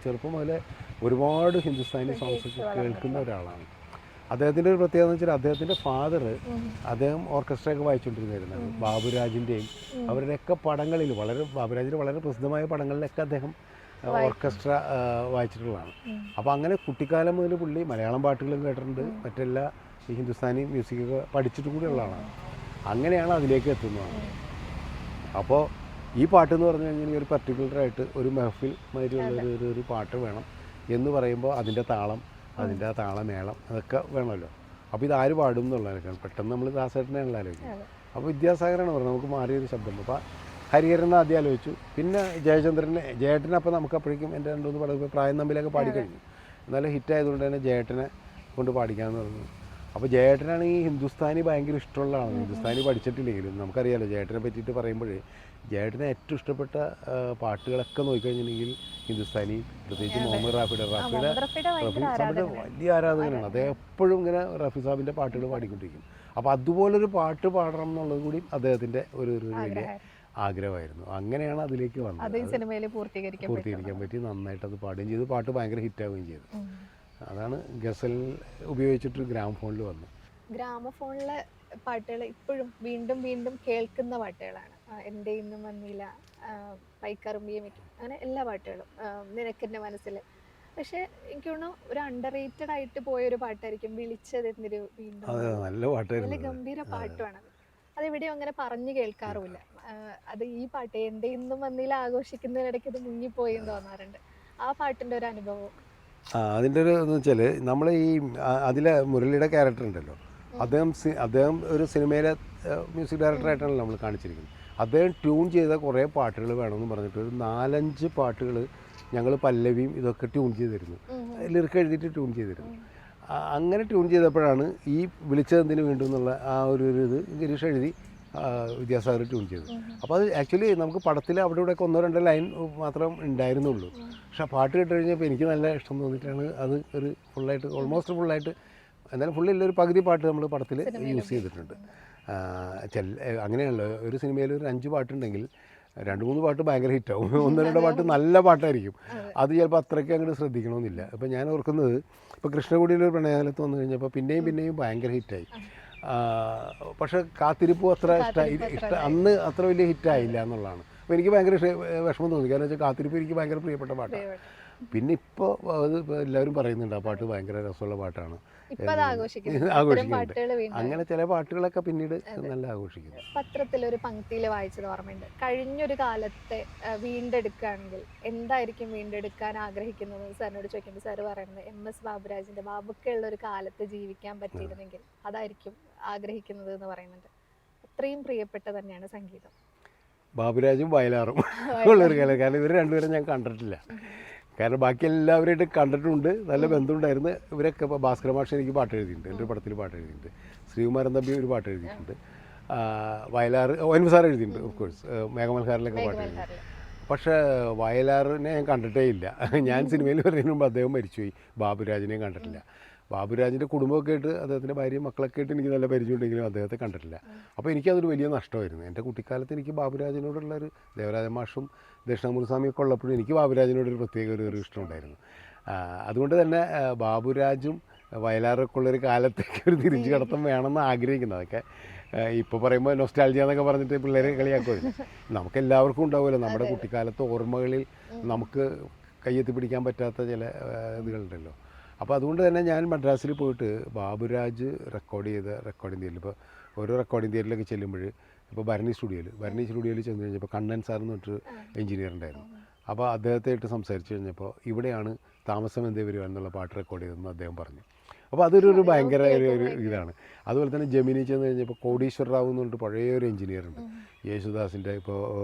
ചെറുപ്പം മുതലേ ഒരുപാട് ഹിന്ദുസ്ഥാനി സോങ്സ് കേൾക്കുന്ന ഒരാളാണ്. അദ്ദേഹത്തിൻ്റെ ഒരു പ്രത്യേകത എന്ന് വെച്ചാൽ അദ്ദേഹത്തിൻ്റെ ഫാദർ അദ്ദേഹം ഓർക്കസ്ട്രയൊക്കെ വായിച്ചുകൊണ്ടിരുന്നായിരുന്നു. ബാബുരാജിൻ്റെയും അവരുടെയൊക്കെ പടങ്ങളിൽ ബാബുരാജിൻ്റെ വളരെ പ്രസിദ്ധമായ പടങ്ങളിലൊക്കെ അദ്ദേഹം ഓർക്കസ്ട്ര വായിച്ചിട്ടുള്ളതാണ്. അപ്പോൾ അങ്ങനെ കുട്ടിക്കാലം മുതൽ പുള്ളി മലയാളം പാട്ടുകളും കേട്ടിട്ടുണ്ട്, മറ്റെല്ലാ ഈ ഹിന്ദുസ്ഥാനി മ്യൂസിക്കൊക്കെ പഠിച്ചിട്ട് കൂടിയുള്ള ആളാണ്. അങ്ങനെയാണ് അതിലേക്ക് എത്തുന്നത്. അപ്പോൾ ഈ പാട്ടെന്ന് പറഞ്ഞു കഴിഞ്ഞാൽ ഒരു പർട്ടിക്കുലറായിട്ട് ഒരു മെഹഫിൽ മാതിരിയുള്ള ഒരു പാട്ട് വേണം എന്ന് പറയുമ്പോൾ അതിൻ്റെ താളം, അതിൻ്റെ ആ താളമേളം അതൊക്കെ വേണമല്ലോ. അപ്പോൾ ഇതാര് പാടും എന്നുള്ളതൊക്കെയാണ് പെട്ടെന്ന് നമ്മൾ ദാസേട്ടനെയാണല്ലോ ആലോചിക്കുന്നത്. അപ്പോൾ വിദ്യാസാഗറാണ് പറഞ്ഞത് നമുക്ക് മാറിയൊരു ശബ്ദം. അപ്പോൾ ഹരിഹരൻ ആദ്യം ആലോചിച്ചു, പിന്നെ ജയേട്ടനെ അപ്പോൾ നമുക്ക് അപ്പോഴേക്കും എൻ്റെ 2-3 പടം പ്രായം തമ്മിലൊക്കെ പാടിക്കഴിഞ്ഞു. എന്നാലും ഹിറ്റായതുകൊണ്ട് തന്നെ ജയേട്ടനെ കൊണ്ട് പാടിക്കാമെന്ന് പറഞ്ഞു. അപ്പോൾ ജയേട്ടനാണ് ഈ ഹിന്ദുസ്ഥാനി ഭയങ്കര ഇഷ്ടമുള്ള ആളാണ്. ഹിന്ദുസ്ഥാനി പഠിച്ചിട്ടില്ലെങ്കിലും നമുക്കറിയാമല്ലോ ജയേട്ടനെ പറ്റിയിട്ട് പറയുമ്പോഴേ ജയേട്ടനെ ഏറ്റവും ഇഷ്ടപ്പെട്ട പാട്ടുകളൊക്കെ നോക്കിക്കഴിഞ്ഞിട്ടുണ്ടെങ്കിൽ ഹിന്ദുസ്ഥാനി, പ്രത്യേകിച്ച് മുഹമ്മദ് റാഫിയുടെ റഫി സാബിൻ്റെ വലിയ ആരാധകനാണ്. അദ്ദേഹം എപ്പോഴും ഇങ്ങനെ റഫി സാബിൻ്റെ പാട്ടുകൾ പാടിക്കൊണ്ടിരിക്കും. അപ്പോൾ അതുപോലൊരു പാട്ട് പാടണം എന്നുള്ളത് കൂടി അദ്ദേഹത്തിൻ്റെ ഒരു വലിയ ആഗ്രഹമായിരുന്നു. അങ്ങനെയാണ് അതിലേക്ക് വന്നത്. പൂർത്തീകരിക്കാൻ പറ്റി, നന്നായിട്ട് അത് പാടുകയും ചെയ്തു. പാട്ട് ഭയങ്കര ഹിറ്റാവുകയും ചെയ്തു. അതാണ് ഗസൽ ഉപയോഗിച്ചിട്ട് ഗ്രാമഫോണിൽ വന്നു.
ഗ്രാമഫോണിലെ പാട്ടുകൾ ഇപ്പോഴും വീണ്ടും വീണ്ടും കേൾക്കുന്ന പാട്ടുകളാണ്. എൻ്റെ ഇന്നും വന്നില്ല, പൈക്കറുമ്പിയും, അങ്ങനെ എല്ലാ പാട്ടുകളും, നിനക്കെൻ്റെ മനസ്സിൽ. പക്ഷെ എനിക്ക് തോന്നുന്നു ഒരു അണ്ടർ റേറ്റഡ് ആയിട്ട് പോയൊരു പാട്ടായിരിക്കും വിളിച്ചത് എന്നൊരു വീണ്ടും. നല്ല ഗംഭീര പാട്ടുമാണ്. അതെവിടെയും അങ്ങനെ പറഞ്ഞു കേൾക്കാറുമില്ല. അത് ഈ പാട്ട് എൻ്റെ ഇന്നും വന്നില്ല ആഘോഷിക്കുന്നതിനിടയ്ക്ക് ഇത് മുങ്ങിപ്പോയി എന്ന് തോന്നാറുണ്ട്. ആ പാട്ടിൻ്റെ ഒരു അനുഭവം.
അതിൻ്റെ ഒരു എന്ന് വെച്ചാൽ നമ്മൾ ഈ അതിലെ മുരളിയുടെ ക്യാരക്ടർ ഉണ്ടല്ലോ, അദ്ദേഹം ഒരു സിനിമയിലെ മ്യൂസിക് ഡയറക്ടറായിട്ടാണല്ലോ നമ്മൾ കാണിച്ചിരിക്കുന്നത്. അദ്ദേഹം ട്യൂൺ ചെയ്ത കുറേ പാട്ടുകൾ വേണമെന്ന് പറഞ്ഞിട്ട് ഒരു 4-5 പാട്ടുകൾ ഞങ്ങൾ പല്ലവിയും ഇതൊക്കെ ട്യൂൺ ചെയ്തിരുന്നു, ലിറിക്ക് എഴുതിയിട്ട് ട്യൂൺ ചെയ്തിരുന്നു. അങ്ങനെ ട്യൂൺ ചെയ്തപ്പോഴാണ് ഈ വിളിച്ചതെന്തിന് വീണ്ടും എന്നുള്ള ആ ഒരു ഇത് ഗിരീഷ് എഴുതി വിദ്യാസാഗർ ട്യൂൺ ചെയ്തു. അപ്പോൾ അത് ആക്ച്വലി നമുക്ക് പടത്തിൽ അവിടെ ഇവിടെയൊക്കെ 1-2 ലൈൻ മാത്രം ഉണ്ടായിരുന്നുള്ളൂ. പക്ഷെ ആ പാട്ട് കേട്ട് കഴിഞ്ഞപ്പോൾ എനിക്ക് നല്ല ഇഷ്ടം തോന്നിയിട്ടാണ് അത് ഒരു ഫുള്ളായിട്ട്, ഓൾമോസ്റ്റ് ഫുള്ളായിട്ട്, എന്നാലും ഫുള്ളില്ല ഒരു പകുതി പാട്ട് നമ്മൾ പടത്തിൽ യൂസ് ചെയ്തിട്ടുണ്ട്. അങ്ങനെയാണല്ലോ ഒരു സിനിമയിൽ ഒരു 5 പാട്ടുണ്ടെങ്കിൽ 2-3 പാട്ട് ഭയങ്കര ഹിറ്റാവും, 1-2 പാട്ട് നല്ല പാട്ടായിരിക്കും. അത് ചിലപ്പോൾ അത്രയ്ക്ക് അങ്ങോട്ട് ശ്രദ്ധിക്കണമെന്നില്ല. അപ്പോൾ ഞാൻ ഓർക്കുന്നത് ഇപ്പോൾ കൃഷ്ണകുടിയിലൊരു പ്രണയകാലത്ത് വന്നു കഴിഞ്ഞപ്പോൾ പിന്നെയും ഭയങ്കര ഹിറ്റായി. പക്ഷെ കാത്തിരിപ്പ് അത്ര അന്ന് അത്ര വലിയ ഹിറ്റായില്ല എന്നുള്ളതാണ്. അപ്പോൾ എനിക്ക് ഭയങ്കര വിഷമം തോന്നി. കാരണം വെച്ചാൽ കാത്തിരിപ്പ് എനിക്ക് ഭയങ്കര പ്രിയപ്പെട്ട പാട്ടാണ്. പിന്നെ ഇപ്പോൾ അത് എല്ലാവരും പറയുന്നുണ്ട് ആ പാട്ട് ഭയങ്കര രസമുള്ള പാട്ടാണ്, ആഘോഷിക്കുന്നുണ്ട്. അങ്ങനെ ചില പാട്ടുകളൊക്കെ പിന്നീട് നല്ല ആഘോഷിക്കുന്നു.
പത്രത്തിലൊരു പങ്ക്തിയിൽ വായിച്ചത് ഓർമ്മയുണ്ട്, കഴിഞ്ഞൊരു കാലത്തെ വീണ്ടെടുക്കുകയാണെങ്കിൽ എന്തായിരിക്കും വീണ്ടെടുക്കാൻ ആഗ്രഹിക്കുന്നത് സാറിനോട് ചോദിക്കുമ്പോൾ സാറ് പറയുന്നത് MS ബാബുരാജിന്റെ ബാബുക്കുള്ള ഒരു കാലത്ത് ജീവിക്കാൻ പറ്റിയിരുന്നെങ്കിൽ അതായിരിക്കും ആഗ്രഹിക്കുന്നത് എന്ന് പറയുന്നുണ്ട്. അത്രയും പ്രിയപ്പെട്ട തന്നെയാണ് സംഗീതം.
ബാബുരാജും വയലാറും ഉള്ളൊരു കാലം. കാരണം ഇവർ രണ്ടുപേരും ഞാൻ കണ്ടിട്ടില്ല. കാരണം ബാക്കി എല്ലാവരുമായിട്ട് കണ്ടിട്ടുണ്ട്, നല്ല ബന്ധമുണ്ടായിരുന്നു. ഇവരൊക്കെ ഇപ്പോൾ ഭാസ്കര മാഷ് എനിക്ക് പാട്ട് എഴുതിയിട്ടുണ്ട്, എൻ്റെ പടത്തിൽ പാട്ട് എഴുതിയിട്ടുണ്ട്. ശ്രീകുമാരൻ തമ്പി ഒരു പാട്ട് എഴുതിയിട്ടുണ്ട്. വയലാർ ONV സാർ എഴുതിയിട്ടുണ്ട്, ഓഫ് കോഴ്സ് മേഘമൽഹാറിലൊക്കെ പാട്ട് എഴുതിയിട്ടുണ്ട്. പക്ഷേ വയലാറിനെ ഞാൻ കണ്ടിട്ടേ ഇല്ല. ഞാൻ സിനിമയിൽ വരുന്നതിന് മുമ്പ് അദ്ദേഹം മരിച്ചുപോയി. ബാബുരാജിനെയും കണ്ടിട്ടില്ല. ബാബുരാജിൻ്റെ കുടുംബമൊക്കെ ആയിട്ട് അദ്ദേഹത്തിൻ്റെ ഭാര്യയും മക്കളൊക്കെ ആയിട്ട് എനിക്ക് നല്ല പരിചയമുണ്ടെങ്കിലും അദ്ദേഹത്തെ കണ്ടിട്ടില്ല. അപ്പോൾ എനിക്കതൊരു വലിയ നഷ്ടമായിരുന്നു. എൻ്റെ കുട്ടിക്കാലത്ത് എനിക്ക് ബാബുരാജിനോടുള്ളൊരു, ദേവരാജ മാഷും ദക്ഷിണാമൂർസ്വാമിയൊക്കെ ഉള്ളപ്പോഴും എനിക്ക് ബാബുരാജിനോടൊരു പ്രത്യേക ഒരു ഇഷ്ടമുണ്ടായിരുന്നു. അതുകൊണ്ട് തന്നെ ബാബുരാജും വയലാറൊക്കെ ഉള്ളൊരു കാലത്തേക്ക് ഒരു തിരിച്ചു കടത്തം വേണമെന്ന് ആഗ്രഹിക്കുന്നത്. അതൊക്കെ ഇപ്പോൾ പറയുമ്പോൾ നൊസ്റ്റാൾജിയ എന്നൊക്കെ പറഞ്ഞിട്ട് പിള്ളേരെ കളിയാക്കുമല്ലോ. നമുക്കെല്ലാവർക്കും ഉണ്ടാവുമല്ലോ നമ്മുടെ കുട്ടിക്കാലത്ത് ഓർമ്മകളിൽ നമുക്ക് കയ്യെത്തി പിടിക്കാൻ പറ്റാത്ത ചില ഇതുകളുണ്ടല്ലോ. അപ്പോൾ അതുകൊണ്ട് തന്നെ ഞാൻ മദ്രാസിൽ പോയിട്ട് ബാബുരാജ് റെക്കോർഡ് ചെയ്ത റെക്കോർഡിംഗ് തിയേറ്ററിൽ, ഇപ്പോൾ ഓരോ റെക്കോർഡിംഗ് തിയേറ്ററിലൊക്കെ ചെല്ലുമ്പോൾ ഇപ്പോൾ ഭരണി സ്റ്റുഡിയോയിൽ ചെന്ന് കഴിഞ്ഞപ്പോൾ കണ്ണൻ സാർ എന്ന് പറഞ്ഞിട്ട് എഞ്ചിനീയർ ഉണ്ടായിരുന്നു. അപ്പോൾ അദ്ദേഹത്തെ സംസാരിച്ച് കഴിഞ്ഞപ്പോൾ ഇവിടെയാണ് താമസം എന്തേ വരുക എന്നുള്ള പാട്ട് റെക്കോർഡ് ചെയ്തതെന്ന് അദ്ദേഹം പറഞ്ഞു. അപ്പോൾ അതൊരു ഭയങ്കര ഒരു ഇതാണ്. അതുപോലെ തന്നെ ജമിനി ചെന്ന് കഴിഞ്ഞപ്പോൾ കോടീശ്വർ റാവു എന്ന് പറഞ്ഞിട്ട് പഴയ ഒരു എഞ്ചിനീയർ ഉണ്ട്, യേശുദാസിൻ്റെ ഇപ്പോൾ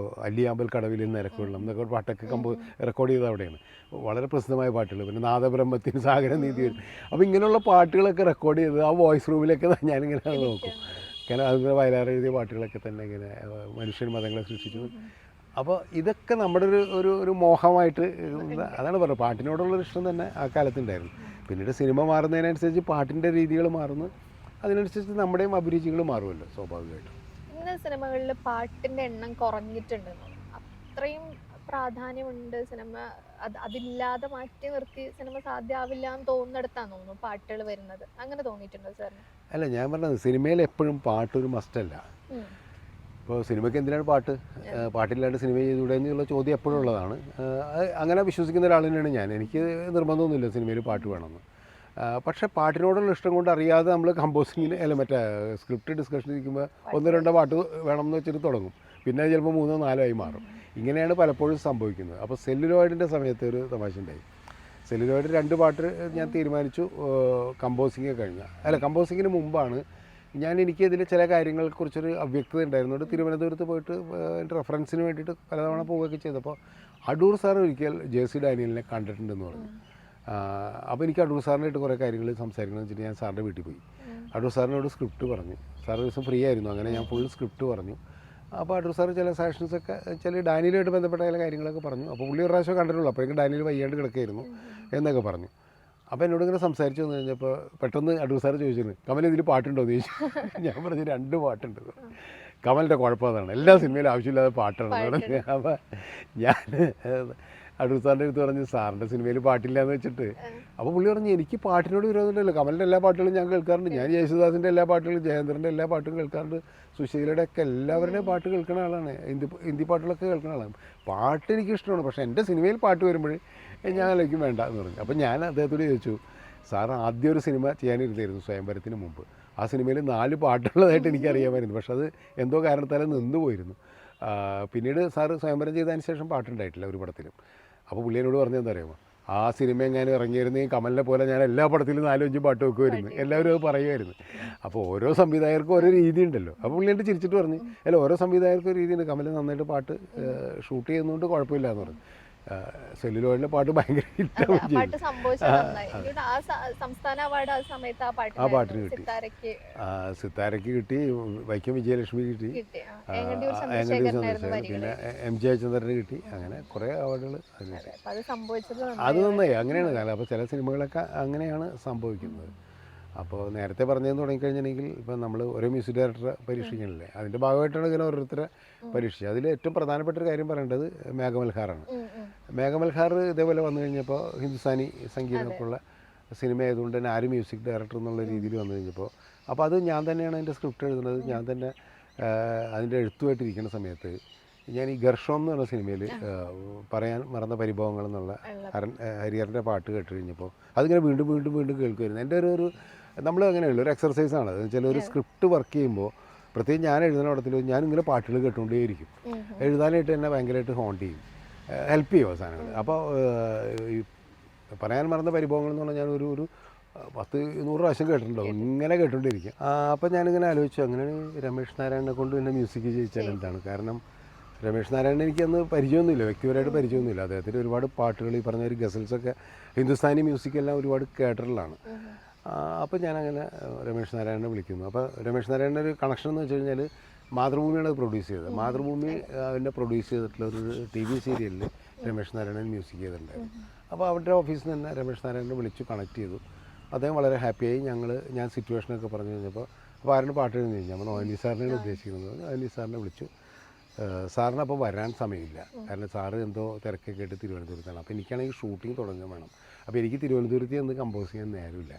അല്ലിയാമ്പൽ കടവിൽ നിന്ന് നിരക്കുവെള്ളം എന്നൊക്കെ പാട്ടൊക്കെ റെക്കോർഡ് ചെയ്തത് അവിടെയാണ്. വളരെ പ്രസിദ്ധമായ പാട്ടുകൾ. പിന്നെ നാദബ്രഹ്മത്തിന് സാഗരനീതി വരും. അപ്പോൾ ഇങ്ങനെയുള്ള പാട്ടുകളൊക്കെ റെക്കോർഡ് ചെയ്തത് ആ വോയിസ് റൂമിലൊക്കെ ഞാനിങ്ങനെ നോക്കും. കാരണം അതുപോലെ വയലാർ എഴുതിയ പാട്ടുകളൊക്കെ തന്നെ ഇങ്ങനെ മനുഷ്യൻ മതങ്ങളെ സൃഷ്ടിച്ചു. അപ്പോൾ ഇതൊക്കെ നമ്മുടെ ഒരു മോഹമായിട്ട് അതാണ് പറഞ്ഞത്, പാട്ടിനോടുള്ളൊരു ഇഷ്ടം തന്നെ ആ കാലത്തുണ്ടായിരുന്നു. പിന്നീട് സിനിമ മാറുന്നതിനനുസരിച്ച് പാട്ടിൻ്റെ രീതികൾ മാറുന്നു, അതിനനുസരിച്ച് നമ്മുടെയും അഭിരുചികൾ മാറുമല്ലോ സ്വാഭാവികമായിട്ടും.
ഇന്ന് സിനിമകളിൽ പാട്ടിന്റെ എണ്ണം കുറഞ്ഞിട്ടുണ്ട്, അത്രയും പ്രാധാന്യമുണ്ട് സിനിമ. അതില്ലാതെ മാറ്റി നിർത്തി സിനിമ സാധ്യമാവില്ല എന്ന് തോന്നുന്നിടത്താന്ന് തോന്നുന്നു പാട്ടുകൾ വരുന്നത്. അങ്ങനെ തോന്നിയിട്ടുണ്ടോ സാറിന്?
അല്ല, ഞാൻ പറഞ്ഞത് സിനിമയിൽ എപ്പോഴും പാട്ടൊരു മസ്റ്റല്ല. ഇപ്പോൾ സിനിമയ്ക്ക് എന്തിനാണ് പാട്ട്, പാട്ടില്ലാണ്ട് സിനിമ ചെയ്തുകൂടെ എന്നുള്ള ചോദ്യം എപ്പോഴും ഉള്ളതാണ്. അങ്ങനെ വിശ്വസിക്കുന്ന ഒരാൾ തന്നെയാണ് ഞാൻ. എനിക്ക് നിർബന്ധമൊന്നുമില്ല സിനിമയിൽ പാട്ട് വേണമെന്ന്. പക്ഷേ പാട്ടിനോടുള്ള ഇഷ്ടം കൊണ്ട് അറിയാതെ നമ്മൾ കമ്പോസിങ്ങിന് അല്ല മറ്റേ സ്ക്രിപ്റ്റ് ഡിസ്കഷൻ ഇരിക്കുമ്പോൾ 1-2 പാട്ട് വേണമെന്ന് വെച്ചിട്ട് തുടങ്ങും. പിന്നെ ചിലപ്പോൾ 3-4 ആയി മാറും. ഇങ്ങനെയാണ് പലപ്പോഴും സംഭവിക്കുന്നത്. അപ്പോൾ സെല്ലുലോയിഡിൻ്റെ സമയത്ത് ഒരു തമാശ ഉണ്ടായി. സെല്ലുലോയിഡ് 2 പാട്ട് ഞാൻ തീരുമാനിച്ചു കമ്പോസിങ് കമ്പോസിങ്ങിന് മുമ്പാണ് എനിക്ക് ഇതിൽ ചില കാര്യങ്ങളെക്കുറിച്ചൊരു അവ്യക്തത ഉണ്ടായിരുന്നുകൊണ്ട് തിരുവനന്തപുരത്ത് പോയിട്ട് എൻ്റെ റെഫറൻസിന് വേണ്ടിയിട്ട് പലതവണ പോവുകയൊക്കെ ചെയ്തപ്പോൾ അടൂർ സാർ ഒരിക്കൽ ജെ.സി. ഡാനിയലിനെ കണ്ടിട്ടുണ്ടെന്ന് പറഞ്ഞു. അപ്പോൾ എനിക്ക് അടൂർ സാറിനായിട്ട് കുറേ കാര്യങ്ങൾ സംസാരിക്കണമെന്ന് വെച്ചിട്ട് ഞാൻ സാറിൻ്റെ വീട്ടിൽ പോയി. അടൂർ സാറിനോട് സ്ക്രിപ്റ്റ് പറഞ്ഞു. സാർ ഒരു ദിവസം ഫ്രീ ആയിരുന്നു, അങ്ങനെ ഞാൻ ഫുൾ സ്ക്രിപ്റ്റ് പറഞ്ഞു. അപ്പോൾ അടൂർ സാർ ചില സജഷൻസൊക്കെ ചില ഡാനിയലുമായിട്ട് ബന്ധപ്പെട്ട ചില കാര്യങ്ങളൊക്കെ പറഞ്ഞു. അപ്പോൾ പുള്ളി ഒരു പ്രാവശ്യം കണ്ടിട്ടുള്ളൂ, അപ്പോഴേക്കും ഡാനിയൽ വയ്യാണ്ട് കിടക്കുകയായിരുന്നു എന്നൊക്കെ പറഞ്ഞു. അപ്പോൾ എന്നോട് ഇങ്ങനെ സംസാരിച്ചു വന്നു കഴിഞ്ഞപ്പോൾ പെട്ടെന്ന് അടൂർ സാർ ചോദിച്ചിരുന്നു, കമൽ ഇതിൽ പാട്ടുണ്ടോ എന്ന് ചോദിച്ചു. ഞാൻ പറഞ്ഞു 2 പാട്ടുണ്ട്. കമലിൻ്റെ കുഴപ്പം അതാണ്, എല്ലാ സിനിമയിലും ആവശ്യമില്ലാതെ പാട്ടാണെന്ന് പറഞ്ഞു. അപ്പോൾ ഞാൻ അടൂർ സാറിൻ്റെ അടുത്ത് പറഞ്ഞു സാറിൻ്റെ സിനിമയിൽ പാട്ടില്ല എന്ന് വെച്ചിട്ട്. അപ്പോൾ പുള്ളി പറഞ്ഞു എനിക്ക് പാട്ടിനോട് വിരോധമില്ലല്ലോ, കമലിൻ്റെ എല്ലാ പാട്ടുകളും ഞാൻ കേൾക്കാറുണ്ട്, ഞാൻ യേശുദാസിൻ്റെ എല്ലാ പാട്ടുകളും ജയേന്ദ്രൻ്റെ എല്ലാ പാട്ടും കേൾക്കാറുണ്ട്, സുശീലയുടെ ഒക്കെ എല്ലാവരുടെയും പാട്ട് കേൾക്കുന്ന ആളാണ്, ഹിന്ദി പാട്ടുകളൊക്കെ കേൾക്കുന്ന ആളാണ്. പാട്ട് എനിക്ക് ഇഷ്ടമാണ്, പക്ഷേ എൻ്റെ സിനിമയിൽ പാട്ട് വരുമ്പോൾ ഞാൻ ആലോചിക്കും വേണ്ട എന്ന് പറഞ്ഞു. അപ്പോൾ ഞാൻ അദ്ദേഹത്തോട് ചോദിച്ചു, സാർ ആദ്യം ഒരു സിനിമ ചെയ്യാനിരുന്നായിരുന്നു സ്വയംവരത്തിന് മുമ്പ്. ആ സിനിമയിൽ 4 പാട്ടുള്ളതായിട്ട് എനിക്കറിയാമായിരുന്നു, പക്ഷെ അത് എന്തോ കാരണത്താൽ നിന്ന് പോയിരുന്നു. പിന്നീട് സാറ് സ്വയംവരം ചെയ്തതിന് ശേഷം പാട്ടുണ്ടായിട്ടില്ല ഒരു പടത്തിലും. അപ്പോൾ പുള്ളിയോട് പറഞ്ഞത് എന്താ അറിയാമോ, ആ സിനിമ എങ്ങനെ ഇറങ്ങിയിരുന്നെങ്കിൽ കമലിനെ പോലെ ഞാൻ എല്ലാ പടത്തിലും 4-5 പാട്ട് വെക്കുമായിരുന്നു, എല്ലാവരും അത് പറയുമായിരുന്നു. അപ്പോൾ ഓരോ സംവിധായകർക്കും ഓരോ രീതി ഉണ്ടല്ലോ. അപ്പോൾ പുള്ളിയായിട്ട് ചിരിച്ചിട്ട് പറഞ്ഞു, അല്ല ഓരോ സംവിധായകർക്കും ഒരു രീതിയുണ്ട്, കമൽ നന്നായിട്ട് പാട്ട് ഷൂട്ട് ചെയ്യുന്നതുകൊണ്ട് കുഴപ്പമില്ല എന്ന് പറഞ്ഞു. സെല്ലുലോയിഡിലെ പാട്ട് ഭയങ്കര ഹിറ്റാവുകയും ചെയ്തു. ആ പാട്ടിന് കിട്ടി, സിത്താരയ്ക്ക് കിട്ടി, വൈക്കം വിജയലക്ഷ്മി കിട്ടി, പിന്നെ എം.ജി. ജയചന്ദ്രന് കിട്ടി. അങ്ങനെ കുറേ അവാർഡുകൾ അത് നന്നായി. അങ്ങനെയാണ് കാലം. അപ്പോൾ ചില സിനിമകളൊക്കെ അങ്ങനെയാണ് സംഭവിക്കുന്നത്. അപ്പോൾ നേരത്തെ പറഞ്ഞതെന്ന് തുടങ്ങിക്കഴിഞ്ഞിട്ടുണ്ടെങ്കിൽ ഇപ്പം നമ്മൾ ഓരോ മ്യൂസിക് ഡയറക്ടറെ പരീക്ഷിക്കണില്ലേ, അതിൻ്റെ ഭാഗമായിട്ടാണ് ഇങ്ങനെ ഓരോരുത്തരെ പരീക്ഷിച്ചത്. അതിൽ ഏറ്റവും പ്രധാനപ്പെട്ട ഒരു കാര്യം പറയേണ്ടത് മേഘമൽഹാറാണ്. മേഘമൽഹാർ ഇതേപോലെ വന്നു കഴിഞ്ഞപ്പോൾ ഹിന്ദുസ്ഥാനി സംഗീതമൊക്കെ ഉള്ള സിനിമ ആയതുകൊണ്ട് തന്നെ ആര് മ്യൂസിക് ഡയറക്ടർ എന്നുള്ള രീതിയിൽ വന്നു കഴിഞ്ഞപ്പോൾ അപ്പോൾ അത് ഞാൻ തന്നെയാണ് അതിൻ്റെ സ്ക്രിപ്റ്റ് എഴുതുന്നത്, ഞാൻ തന്നെ അതിൻ്റെ എഴുത്തുമായിട്ടിരിക്കുന്ന സമയത്ത് ഞാൻ ഈ ഗർഷോം എന്ന് പറഞ്ഞ സിനിമയിൽ പറയാൻ മറന്ന പരിഭവങ്ങൾ എന്നുള്ള ഹരിഹരൻ്റെ പാട്ട് കേട്ട് കഴിഞ്ഞപ്പോൾ അതിങ്ങനെ വീണ്ടും വീണ്ടും വീണ്ടും കേൾക്കുമായിരുന്നു. എൻ്റെ ഒരു നമ്മൾ അങ്ങനെയുള്ള ഒരു എക്സർസൈസാണ് അത്. ചില ഒരു സ്ക്രിപ്റ്റ് വർക്ക് ചെയ്യുമ്പോൾ പ്രത്യേകിച്ച് ഞാൻ എഴുതുന്ന പടത്തിൽ ഞാനിങ്ങനെ പാട്ടുകൾ കേട്ടുകൊണ്ടേയിരിക്കും. എഴുതാനായിട്ട് എന്നെ ഭയങ്കരമായിട്ട് ഹോണ്ട് ചെയ്യും, ഹെൽപ്പ് ചെയ്യും അവസാനങ്ങൾ. അപ്പോൾ ഈ പറയാൻ മറന്ന പരിഭവങ്ങൾ എന്ന് പറഞ്ഞാൽ ഞാൻ ഒരു 10-100 പ്രാവശ്യം കേട്ടിട്ടുണ്ടാവും, ഇങ്ങനെ കേട്ടുകൊണ്ടിരിക്കും. അപ്പോൾ ഞാനിങ്ങനെ ആലോചിച്ചു, അങ്ങനെയാണ് രമേഷ് നാരായണനെ കൊണ്ട് എന്നെ മ്യൂസിക് ചെയ്യിച്ചാൽ എന്താണ്. കാരണം രമേഷ് നാരായണൻ എനിക്കന്ന് പരിചയമൊന്നുമില്ല, വ്യക്തിപരമായിട്ട് പരിചയമൊന്നുമില്ല. അദ്ദേഹത്തിൻ്റെ ഒരുപാട് പാട്ടുകൾ ഈ പറഞ്ഞ ഒരു ഗസൽസൊക്കെ ഹിന്ദുസ്ഥാനി മ്യൂസിക്കെല്ലാം ഒരുപാട് കേട്ടറിലാണ്. അപ്പോൾ ഞാനങ്ങനെ രമേഷ് നാരായണനെ വിളിക്കുന്നു. അപ്പോൾ രമേഷ് നാരായണൻ്റെ ഒരു കണക്ഷൻ എന്ന് വെച്ച് കഴിഞ്ഞാൽ മാതൃഭൂമിയാണ് അത് പ്രൊഡ്യൂസ് ചെയ്തത്. മാതൃഭൂമി അതിനെ പ്രൊഡ്യൂസ് ചെയ്തിട്ടുള്ള ഒരു TV സീരിയലിൽ രമേഷ് നാരായണൻ മ്യൂസിക് ചെയ്തിട്ടുണ്ടായിരുന്നു. അപ്പോൾ അവരുടെ ഓഫീസിൽ നിന്ന് തന്നെ രമേഷ് നാരായണനെ വിളിച്ചു കണക്ട് ചെയ്തു. അദ്ദേഹം വളരെ ഹാപ്പിയായി. ഞാൻ സിറ്റുവേഷനൊക്കെ പറഞ്ഞു കഴിഞ്ഞപ്പോൾ അപ്പോൾ ആരുടെ പാട്ട് എഴുതി കഴിഞ്ഞാൽ നമ്മൾ ONV സാറിനെയാണ് ഉദ്ദേശിക്കുന്നത്. ONV സാറിനെ വിളിച്ചു. സാറിന് അപ്പോൾ വരാൻ സമയമില്ല, കാരണം സാറ് എന്തോ തിരക്കൊക്കെ ആയിട്ട് തിരുവനന്തപുരത്താണ്. അപ്പോൾ എനിക്കാണെങ്കിൽ ഷൂട്ടിംഗ് തുടങ്ങുക വേണം. അപ്പോൾ എനിക്ക് തിരുവനന്തപുരത്ത് നിന്ന് കമ്പോസ് ചെയ്യാൻ നേരമില്ല.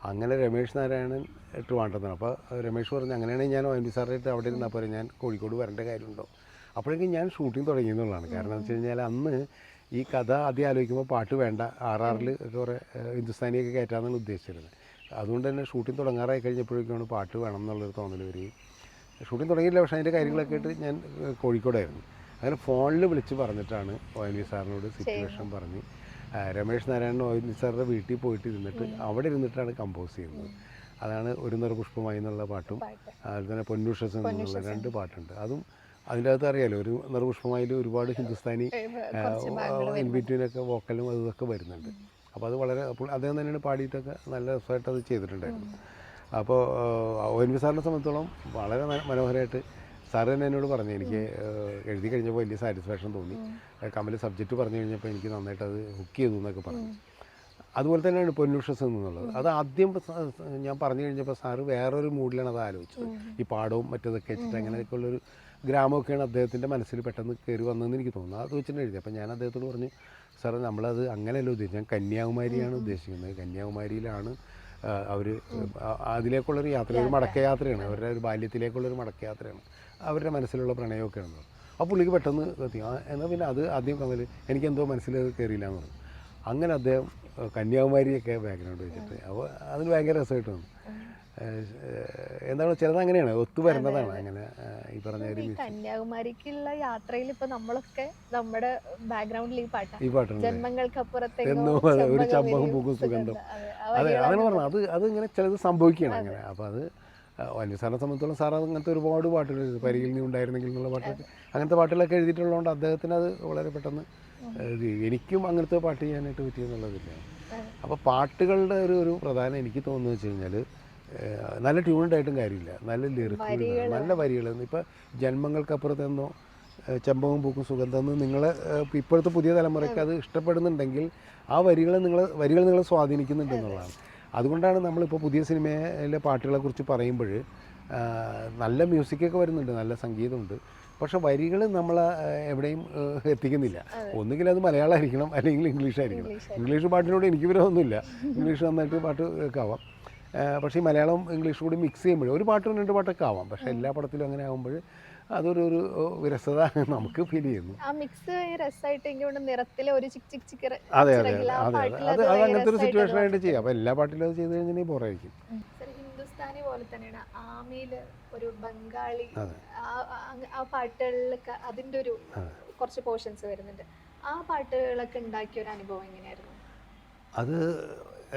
അങ്ങനെ രമേഷ് നാരായണൻ ട്രിവാൻഡ്രത്താണ്. അപ്പോൾ രമേഷ് പറഞ്ഞു, അങ്ങനെയാണെങ്കിൽ ഞാൻ ONV സാറായിട്ട് അവിടെ ഇരുന്നാൽ പോലെ ഞാൻ കോഴിക്കോട് വരേണ്ട കാര്യമുണ്ടോ. അപ്പോഴേക്കും ഞാൻ ഷൂട്ടിംഗ് തുടങ്ങിയെന്നുള്ളതാണ്. കാരണം എന്ന് വെച്ച് കഴിഞ്ഞാൽ അന്ന് ഈ കഥ ആദ്യം ആലോചിക്കുമ്പോൾ പാട്ട് വേണ്ട, RR കുറേ ഹിന്ദുസ്ഥാനിയൊക്കെ കയറ്റാമെന്നാണ് ഉദ്ദേശിച്ചിരുന്നത്. അതുകൊണ്ട് തന്നെ ഷൂട്ടിംഗ് തുടങ്ങാറായി കഴിഞ്ഞപ്പോഴേക്കാണ് പാട്ട് വേണം എന്നുള്ളൊരു തോന്നൽ വരികയും ഷൂട്ടിംഗ് തുടങ്ങിയില്ല. പക്ഷേ അതിൻ്റെ കാര്യങ്ങളൊക്കെ ആയിട്ട് ഞാൻ കോഴിക്കോടായിരുന്നു. അങ്ങനെ ഫോണിൽ വിളിച്ച് പറഞ്ഞിട്ടാണ് ONV സാറിനോട് സിറ്റുവേഷൻ പറഞ്ഞ് രമേഷ് നാരായണൻ ONV സാറിൻ്റെ വീട്ടിൽ പോയിട്ട് ഇരുന്നിട്ട് അവിടെ ഇരുന്നിട്ടാണ് കമ്പോസ് ചെയ്യുന്നത്. അതാണ് ഒരു നിറപുഷ്പമായി എന്നുള്ള പാട്ടും അതുപോലെ പൊന്നുഷസ് എന്നുള്ള 2 പാട്ടുണ്ട്. അതും അതിൻ്റെ അകത്ത് അറിയാലോ, ഒരു നിറപുഷ്പമായിൽ ഒരുപാട് ഹിന്ദുസ്ഥാനി ഇൻ ബിറ്റ്വീനൊക്കെ വോക്കലും അതൊക്കെ വരുന്നുണ്ട്. അപ്പോൾ അത് വളരെ അദ്ദേഹം തന്നെയാണ് പാടിയിട്ടൊക്കെ നല്ല രസമായിട്ട് അത് ചെയ്തിട്ടുണ്ടായിരുന്നു. അപ്പോൾ ONV സാറിനെ സംബന്ധിച്ചോളം വളരെ മനോഹരമായിട്ട് സാറ് തന്നെ എന്നോട് പറഞ്ഞു, എനിക്ക് എഴുതി കഴിഞ്ഞപ്പോൾ വലിയ സാറ്റിസ്ഫാക്ഷൻ തോന്നി, കമൽ സബ്ജക്റ്റ് പറഞ്ഞു കഴിഞ്ഞപ്പോൾ എനിക്ക് നന്നായിട്ട് അത് ഹുക്ക് ചെയ്തു എന്നൊക്കെ പറഞ്ഞു. അതുപോലെ തന്നെയാണ് പൊന്നുഷസ് എന്നുള്ളത്. അത് ആദ്യം ഞാൻ പറഞ്ഞു കഴിഞ്ഞപ്പോൾ സാറ് വേറൊരു മൂഡിലാണ് അത് ആലോചിച്ചത്. ഈ പാടവും മറ്റതൊക്കെ വെച്ചിട്ട് അങ്ങനെയൊക്കെയുള്ളൊരു ഗ്രാമമൊക്കെയാണ് അദ്ദേഹത്തിൻ്റെ മനസ്സിൽ പെട്ടെന്ന് കയറി വന്നതെന്ന് എനിക്ക് തോന്നുന്നു. അത് വെച്ചിട്ട് എഴുതി. അപ്പോൾ ഞാൻ അദ്ദേഹത്തോട് പറഞ്ഞു, സാറേ നമ്മളത് അങ്ങനെയല്ല ഉദ്ദേശിച്ചത്, ഞാൻ കന്യാകുമാരിയാണ് ഉദ്ദേശിക്കുന്നത്. കന്യാകുമാരിയിലാണ് അവർ അതിലേക്കുള്ളൊരു യാത്ര, ഒരു മടക്കയാത്രയാണ്, അവരുടെ ഒരു ബാല്യത്തിലേക്കുള്ളൊരു മടക്കയാത്രയാണ്, അവരുടെ മനസ്സിലുള്ള പ്രണയമൊക്കെയാണ്. അപ്പോൾ പുള്ളിക്ക് പെട്ടെന്ന് എത്തി. എന്നാൽ പിന്നെ അത് ആദ്യം കമൽ എനിക്കെന്തോ മനസ്സിൽ കയറിയില്ല എന്ന് പറഞ്ഞു. അങ്ങനെ അദ്ദേഹം കന്യാകുമാരിയൊക്കെ ബാക്ക്ഗ്രൗണ്ട് വെച്ചിട്ട്, അപ്പോൾ അതിന് ഭയങ്കര രസമായിട്ട് വന്നു. എന്താണ് ചിലത് അങ്ങനെയാണ്, ഒത്തു വരുന്നതാണ് അങ്ങനെ ഈ പറഞ്ഞ
കന്യാകുമാരിക്കുള്ള യാത്രയിൽ ഇപ്പൊ നമ്മളൊക്കെ നമ്മുടെ ബാക്ക്ഗ്രൗണ്ടിൽ ഈ
പാട്ടുണ്ട്,
ജന്മങ്ങൾക്കപ്പുറത്തേക്കും
ഒരു ചമ്പകം പൂക്കും സുഗന്ധം. അതെ, അങ്ങനെ പറഞ്ഞു. അത് ഇങ്ങനെ ചിലത് സംഭവിക്കുകയാണ് അങ്ങനെ. അപ്പോൾ അത് സാറിനെ സംബന്ധിച്ചോളം സാർ അങ്ങനത്തെ ഒരുപാട് പാട്ടുകൾ എഴുതി, പരിയിൽ നീ ഉണ്ടായിരുന്നെങ്കിൽ എന്നുള്ള പാട്ടൊക്കെ, അങ്ങനത്തെ പാട്ടുകളൊക്കെ എഴുതിയിട്ടുള്ളതുകൊണ്ട് അദ്ദേഹത്തിന് അത് വളരെ പെട്ടെന്ന് എനിക്കും അങ്ങനത്തെ പാട്ട് ചെയ്യാനായിട്ട് പറ്റിയെന്നുള്ളതില്ല. അപ്പോൾ പാട്ടുകളുടെ ഒരു പ്രധാനം എനിക്ക് തോന്നുന്നത് വെച്ച് കഴിഞ്ഞാൽ നല്ല ട്യൂൺഡായിട്ടും കാര്യമില്ല, നല്ല ലിറിക്കുകൾ, നല്ല വരികൾ. ഇപ്പോൾ ജന്മങ്ങൾക്കപ്പുറത്തെന്നോ ചെമ്പകവും പൂക്കും സുഗന്ധം എന്ന് നിങ്ങൾ ഇപ്പോഴത്തെ പുതിയ തലമുറയ്ക്ക് അത് ഇഷ്ടപ്പെടുന്നുണ്ടെങ്കിൽ ആ വരികൾ നിങ്ങളെ സ്വാധീനിക്കുന്നുണ്ടെന്നുള്ളതാണ്. അതുകൊണ്ടാണ് നമ്മളിപ്പോൾ പുതിയ സിനിമയിലെ പാട്ടുകളെക്കുറിച്ച് പറയുമ്പോൾ നല്ല മ്യൂസിക്കൊക്കെ വരുന്നുണ്ട്, നല്ല സംഗീതമുണ്ട്, പക്ഷെ വരികൾ നമ്മൾ എവിടെയും എത്തിക്കുന്നില്ല. ഒന്നുകിൽ അത് മലയാളമായിരിക്കണം, അല്ലെങ്കിൽ ഇംഗ്ലീഷായിരിക്കണം. ഇംഗ്ലീഷ് പാട്ടിനോട് എനിക്ക് വിരോധമൊന്നുമില്ല, ഇംഗ്ലീഷ് നന്നായിട്ട് പാട്ട് കേൾക്കാവാം. പക്ഷേ ഈ മലയാളം ഇംഗ്ലീഷ് കൂടി മിക്സ് ചെയ്യുമ്പോൾ ഒരു പാട്ടും രണ്ട് പാട്ടൊക്കെ ആവാം, പക്ഷേ എല്ലാ പടത്തിലും അങ്ങനെ ആകുമ്പോൾ അതൊരു വിരസത നമുക്ക് ഫീൽ ചെയ്യുന്നു. അതെ അതെ അതെ അത് അങ്ങനത്തെ ഒരു സിറ്റുവേഷൻ ആയിട്ട് ചെയ്യാം. അപ്പോൾ എല്ലാ പാട്ടിലും അത് ചെയ്ത് കഴിഞ്ഞാൽ ബോറായിരിക്കും.
ഹിന്ദുസ്ഥാനി പോലെ തന്നെയാണ് ആമിയില് ഒരു ബംഗാളി ആ പാട്ടുകളിലൊക്കെ അതിൻ്റെ ഒരു കുറച്ച് പോർഷൻസ് വരുന്നുണ്ട്. ആ പാട്ടുകളൊക്കെ ഉണ്ടാക്കിയ ഒരു അനുഭവം എങ്ങനെയായിരുന്നു?
അത്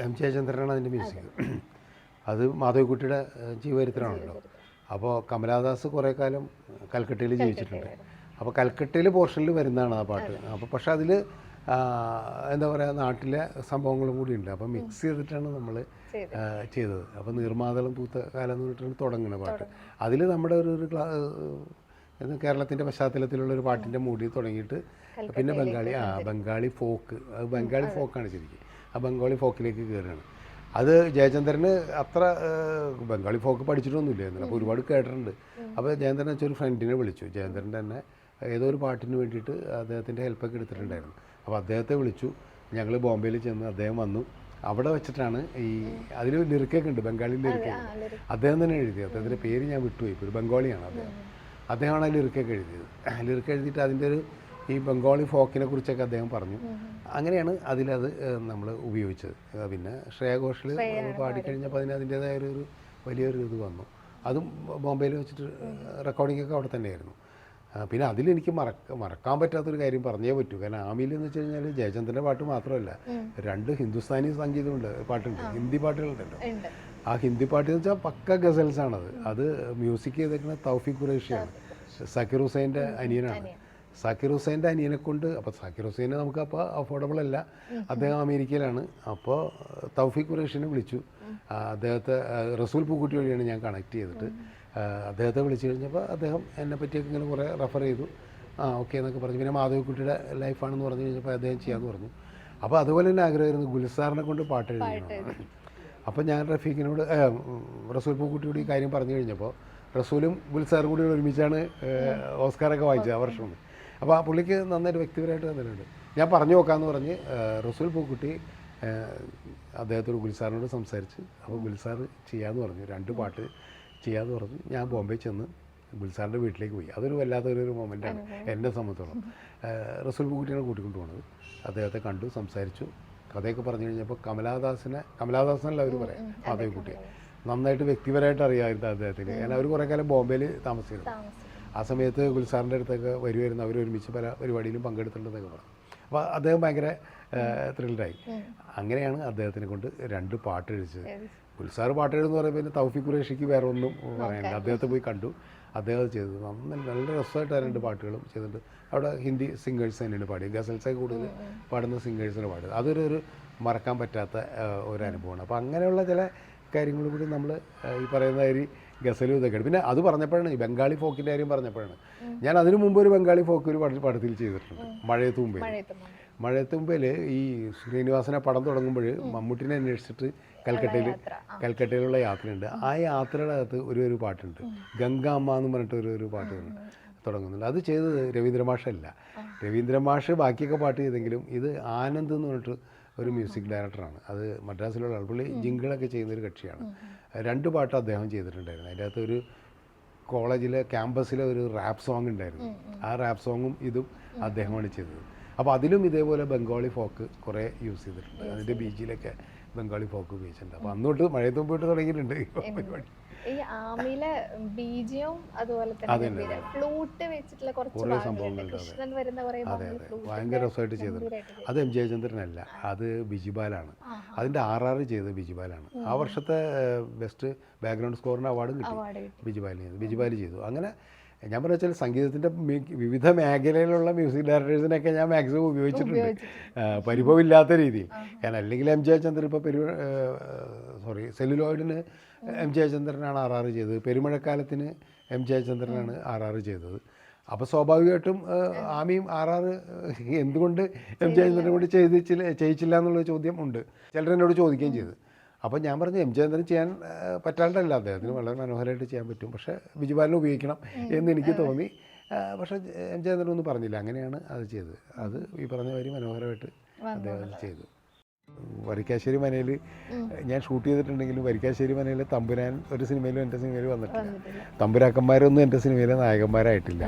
എം ജയചന്ദ്രനാണ് അതിൻ്റെ മ്യൂസിക്. അത് മാധവിക്കുട്ടിയുടെ ജീവചരിത്രമാണല്ലോ. അപ്പോൾ കമലാദാസ് കുറേ കാലം കൽക്കട്ടയിൽ ജീവിച്ചിട്ടുണ്ട്. അപ്പോൾ കൽക്കട്ടയിൽ പോർഷനിൽ വരുന്നതാണ് ആ പാട്ട്. അപ്പോൾ പക്ഷേ അതിൽ എന്താ പറയുക, നാട്ടിലെ സംഭവങ്ങളും കൂടി ഉണ്ട്. അപ്പോൾ മിക്സ് ചെയ്തിട്ടാണ് നമ്മൾ ചെയ്തത്. അപ്പോൾ നീർമാതളം പൂത്ത കാലം എന്ന് പറഞ്ഞിട്ടാണ് തുടങ്ങുന്ന പാട്ട്. അതിൽ നമ്മുടെ ഒരു കേരളത്തിൻ്റെ പശ്ചാത്തലത്തിലുള്ളൊരു പാട്ടിൻ്റെ മൂടി തുടങ്ങിയിട്ട് പിന്നെ ബംഗാളി ഫോക്ക്, അത് ബംഗാളി ഫോക്കാണ് ശരിക്കും. ആ ബംഗാളി ഫോക്കിലേക്ക് കയറുകയാണ്. അത് ജയചന്ദ്രന് അത്ര ബംഗാളി ഫോക്ക് പഠിച്ചിട്ടൊന്നുമില്ലായിരുന്നു, അപ്പോൾ ഒരുപാട് കേട്ടിട്ടുണ്ട്. അപ്പോൾ ജയചന്ദ്രൻ വെച്ചൊരു ഫ്രണ്ടിനെ വിളിച്ചു. ജയചന്ദ്രൻ തന്നെ ഏതോ ഒരു പാട്ടിന് വേണ്ടിയിട്ട് അദ്ദേഹത്തിൻ്റെ ഹെൽപ്പൊക്കെ എടുത്തിട്ടുണ്ടായിരുന്നു. അപ്പോൾ അദ്ദേഹത്തെ വിളിച്ചു. ഞങ്ങൾ ബോംബെയിൽ ചെന്ന് അദ്ദേഹം വന്നു. അവിടെ വെച്ചിട്ടാണ് അതിൽ ലിറിക്കൊക്കെ ഉണ്ട്, ബംഗാളി ലിറിക്കൊക്കെ അദ്ദേഹം തന്നെ എഴുതിയത്. അദ്ദേഹത്തിൻ്റെ പേര് ഞാൻ വിട്ടുപോയി, ഒരു ബംഗാളിയാണ് അദ്ദേഹമാണ് ആ ലിറിക്കൊക്കെ എഴുതിയത്. ലിറിക്ക് എഴുതിയിട്ട് അതിൻ്റെ ഈ ബംഗാളി ഫോക്കിനെ കുറിച്ചൊക്കെ അദ്ദേഹം പറഞ്ഞു. അങ്ങനെയാണ് അതിലത് നമ്മൾ ഉപയോഗിച്ചത്. പിന്നെ ശ്രേയ ഘോഷൽ പാടിക്കഴിഞ്ഞപ്പോൾ അതിൻ്റേതായ ഒരു വലിയൊരു ഇത് വന്നു. അതും ബോംബെയിൽ വെച്ചിട്ട് റെക്കോർഡിങ്ങൊക്കെ അവിടെ തന്നെയായിരുന്നു. പിന്നെ അതിലെനിക്ക് മറക്കാൻ പറ്റാത്തൊരു കാര്യം പറഞ്ഞേ പറ്റൂ. കാരണം ആമിയിൽ എന്ന് വെച്ച് കഴിഞ്ഞാൽ ജയചന്ദ്രൻ്റെ പാട്ട് മാത്രമല്ല, 2 ഹിന്ദുസ്ഥാനി സംഗീതമുണ്ട്, പാട്ടുണ്ട്, ഹിന്ദി പാട്ടുകളുണ്ടല്ലോ. ആ ഹിന്ദി പാട്ട് എന്ന് വെച്ചാൽ പക്ക ഗസൽസാണത്. അത് മ്യൂസിക് ചെയ്തേക്കുന്നത് തൗഫീഖ് ഖുറൈഷിയാണ്, സക്കീർ ഹുസൈൻ്റെ അനിയനാണ്. സക്കീർ ഹുസൈൻ്റെ അനിയനെ കൊണ്ട്, അപ്പോൾ സക്കീർ ഹുസൈനെ നമുക്ക് അപ്പോൾ അഫോർഡബിൾ അല്ല, അദ്ദേഹം അമേരിക്കയിലാണ്. അപ്പോൾ തൗഫീഖ് ഖുറൈഷിനെ വിളിച്ചു. അദ്ദേഹത്തെ റസൂൽ പൂക്കുട്ടി വഴിയാണ് ഞാൻ കണക്ട് ചെയ്തിട്ട് അദ്ദേഹത്തെ വിളിച്ചു കഴിഞ്ഞപ്പോൾ അദ്ദേഹം എന്നെ പറ്റിയൊക്കെ ഇങ്ങനെ കുറേ റെഫർ ചെയ്തു. ഓക്കെ എന്നൊക്കെ പറഞ്ഞു. പിന്നെ മാധവിക്കുട്ടിയുടെ ലൈഫാണെന്ന് പറഞ്ഞു കഴിഞ്ഞപ്പോൾ അദ്ദേഹം ചെയ്യാമെന്ന് പറഞ്ഞു. അപ്പോൾ അതുപോലെ തന്നെ ആഗ്രഹമായിരുന്നു ഗുൽസാറിനെ കൊണ്ട് പാട്ട് എഴുതണം. അപ്പോൾ ഞാൻ റഫീഖിനോട് റസൂൽ പൂക്കുട്ടിയോട് ഈ കാര്യം പറഞ്ഞു കഴിഞ്ഞപ്പോൾ റസൂലും ഗുൽസാറും കൂടി ഒരുമിച്ചാണ് ഓസ്കാറൊക്കെ വാങ്ങിച്ചത് ആ വർഷം. അപ്പോൾ ആ പുള്ളിക്ക് നന്നായിട്ട് വ്യക്തിപരമായിട്ട് തന്നിട്ടുണ്ട്. ഞാൻ പറഞ്ഞു നോക്കാമെന്ന് പറഞ്ഞ് റസൂൽ പൂക്കുട്ടി അദ്ദേഹത്തോട് ഗുൽസാറിനോട് സംസാരിച്ച്, അപ്പോൾ ഗുൽസാർ ചെയ്യാമെന്ന് പറഞ്ഞു, 2 പാട്ട് ചെയ്യാമെന്ന് പറഞ്ഞു. ഞാൻ ബോംബെ ചെന്ന് ഗുൽസാറിൻ്റെ വീട്ടിലേക്ക് പോയി. അതൊരു വല്ലാത്തൊരു മൊമെൻ്റാണ് എന്നെ സംബന്ധിച്ചോളം. റസൂൽ പൂക്കുട്ടിയാണ് കൂട്ടിക്കൊണ്ട് പോകുന്നത്. അദ്ദേഹത്തെ കണ്ടു, സംസാരിച്ചു, കഥയൊക്കെ പറഞ്ഞു കഴിഞ്ഞപ്പോൾ കമലാദാസനല്ല അവർ പറയാം, മാധവിക്കുട്ടിയെ നന്നായിട്ട് വ്യക്തിപരമായിട്ട് അറിയാമായിരുന്നു അദ്ദേഹത്തിന്. കാരണം അവർ കുറേ കാലം ബോംബെയിൽ താമസിച്ചിരുന്നു. ആ സമയത്ത് ഗുൽസാറിൻ്റെ അടുത്തൊക്കെ വരുമായിരുന്നു, അവർ ഒരുമിച്ച് പല പരിപാടിയിലും പങ്കെടുത്തിട്ടുണ്ടെന്നൊക്കെ പറഞ്ഞു. അപ്പോൾ അദ്ദേഹം ഭയങ്കര ത്രില്ഡായി. അങ്ങനെയാണ് അദ്ദേഹത്തിനെ കൊണ്ട് 2 പാട്ട് എഴുതിച്ചത്. ഗുൽസാർ പാട്ട് എഴുതുന്ന പറയുമ്പോൾ പിന്നെ തൗഫീഖ് ഖുറൈഷിക്ക് വേറെ ഒന്നും പറയാനില്ല. അദ്ദേഹത്തെ പോയി കണ്ടു, അദ്ദേഹം ചെയ്തത് നല്ല രസമായിട്ട് 2 പാട്ടുകളും ചെയ്തിട്ടുണ്ട്. അവിടെ ഹിന്ദി സിംഗേഴ്സ് തന്നെയാണ് പാടിയത്, ഗസൽസൊക്കെ കൂടുതൽ പാടുന്ന സിംഗേഴ്സിനെ പാടുന്നത്. അതൊരു മറക്കാൻ പറ്റാത്ത ഒരു അനുഭവമാണ്. അപ്പോൾ അങ്ങനെയുള്ള ചില കാര്യങ്ങൾ കൂടി നമ്മൾ ഈ പറയുന്ന കാര്യം ഗസലും ഇതൊക്കെയാണ്. പിന്നെ അത് പറഞ്ഞപ്പോഴാണ് ഈ ബംഗാളി ഫോക്കിൻ്റെ കാര്യം പറഞ്ഞപ്പോഴാണ് ഞാൻ അതിനു മുമ്പ് ഒരു ബംഗാളി ഫോക്ക് ഒരു പടത്തിൽ ചെയ്തിട്ടുണ്ട്, മഴയത്ത് മുമ്പേ. മഴയത്ത് മുമ്പിൽ ഈ ശ്രീനിവാസനെ പടം തുടങ്ങുമ്പോൾ മമ്മൂട്ടിനെ അന്വേഷിച്ചിട്ട് കൽക്കട്ടയിലുള്ള യാത്രയുണ്ട്. ആ യാത്രയുടെ അകത്ത് ഒരു പാട്ടുണ്ട്, ഗംഗാമ്മ എന്ന് പറഞ്ഞിട്ട് ഒരു പാട്ട് തുടങ്ങുന്നുണ്ട്. അത് ചെയ്തത് രവീന്ദ്ര മാഷല്ല. രവീന്ദ്ര മാഷ് ബാക്കിയൊക്കെ പാട്ട് ചെയ്തെങ്കിലും ഇത് ആനന്ദ് എന്ന് പറഞ്ഞിട്ട് ഒരു മ്യൂസിക് ഡയറക്ടറാണ്. അത് മദ്രാസിലുള്ള പുള്ളി ജിങ്കിളൊക്കെ ചെയ്യുന്നൊരു കക്ഷിയാണ്. 2 പാട്ട് അദ്ദേഹം ചെയ്തിട്ടുണ്ടായിരുന്നു. അതിൻ്റെ അകത്ത് ഒരു കോളേജിലെ ക്യാമ്പസിലെ ഒരു റാപ്പ് സോങ് ഉണ്ടായിരുന്നു. ആ റാപ്പ് സോങ്ങും ഇതും അദ്ദേഹമാണ് ചെയ്തത്. അപ്പോൾ അതിലും ഇതേപോലെ ബംഗാളി ഫോക്ക് കുറേ യൂസ് ചെയ്തിട്ടുണ്ട്. അതിൻ്റെ ബീച്ചിലൊക്കെ ബംഗാളി ഫോക്ക് ഉപയോഗിച്ചിട്ടുണ്ട്. അപ്പോൾ അന്നോട്ട് മഴയത്ത് മുമ്പോട്ട് തുടങ്ങിയിട്ടുണ്ട് പരിപാടി.
ഈ ആമിയിലെ ബീജിയും അതുപോലെ തന്നെ ഫ്ലൂട്ട് വെച്ചിട്ടുള്ള കുറച്ച് സംഭവങ്ങളുണ്ട്.
അതെ അതെ, ഭയങ്കര രസമായിട്ട് ചെയ്തിട്ടുണ്ട്. അത് എം ജയചന്ദ്രനല്ല, അത് ബിജിബാലാണ്. അതിൻ്റെ RR ചെയ്തത് ബിജിബാലാണ്. ആ വർഷത്തെ ബെസ്റ്റ് ബാക്ക്ഗ്രൗണ്ട് സ്കോറിന് അവാർഡും കിട്ടി ബിജിബാൽ ചെയ്തു. അങ്ങനെ ഞാൻ പറഞ്ഞ വെച്ചാൽ സംഗീതത്തിൻ്റെ വിവിധ മേഖലയിലുള്ള മ്യൂസിക് ഡയറക്ടേഴ്സിനൊക്കെ ഞാൻ മാക്സിമം ഉപയോഗിച്ചിട്ടുണ്ട്, പരിഭവമില്ലാത്ത രീതിയിൽ. കാരണം അല്ലെങ്കിൽ എം ജയചന്ദ്രൻ ഇപ്പോൾ സെല്ലുലോയിഡിന് എം ജയചന്ദ്രനാണ് RR ചെയ്തത്, പെരുമഴക്കാലത്തിന് എം ജയചന്ദ്രനാണ് RR ചെയ്തത്. അപ്പോൾ സ്വാഭാവികമായിട്ടും ആമിയും RR എന്തുകൊണ്ട് എം ജയചന്ദ്രനെ കൊണ്ട് ചെയ്യിച്ചില്ല എന്നുള്ള ചോദ്യം ഉണ്ട്, ചിലരെന്നോട് ചോദിക്കുകയും ചെയ്തു. അപ്പോൾ ഞാൻ പറഞ്ഞു എം ജയചന്ദ്രൻ ചെയ്യാൻ പറ്റാണ്ടല്ല, അദ്ദേഹത്തിന് വളരെ മനോഹരമായിട്ട് ചെയ്യാൻ പറ്റും, പക്ഷേ ബിജുബാലിനെ ഉപയോഗിക്കണം എന്ന് എനിക്ക് തോന്നി. പക്ഷേ എം ജയചന്ദ്രൻ ഒന്നും പറഞ്ഞില്ല, അങ്ങനെയാണ് അത് ചെയ്തത്. അത് ഈ പറഞ്ഞ വരി മനോഹരമായിട്ട് അദ്ദേഹം ചെയ്തു. വരിക്കാശ്ശേരി മനയിൽ ഞാൻ ഷൂട്ട് ചെയ്തിട്ടുണ്ടെങ്കിലും വരിക്കാശ്ശേരി മനയിൽ തമ്പുരാൻ ഒരു സിനിമയിലും എൻ്റെ സിനിമയിൽ വന്നിട്ടില്ല, തമ്പുരാക്കന്മാരൊന്നും എൻ്റെ സിനിമയിലെ നായകന്മാരായിട്ടില്ല.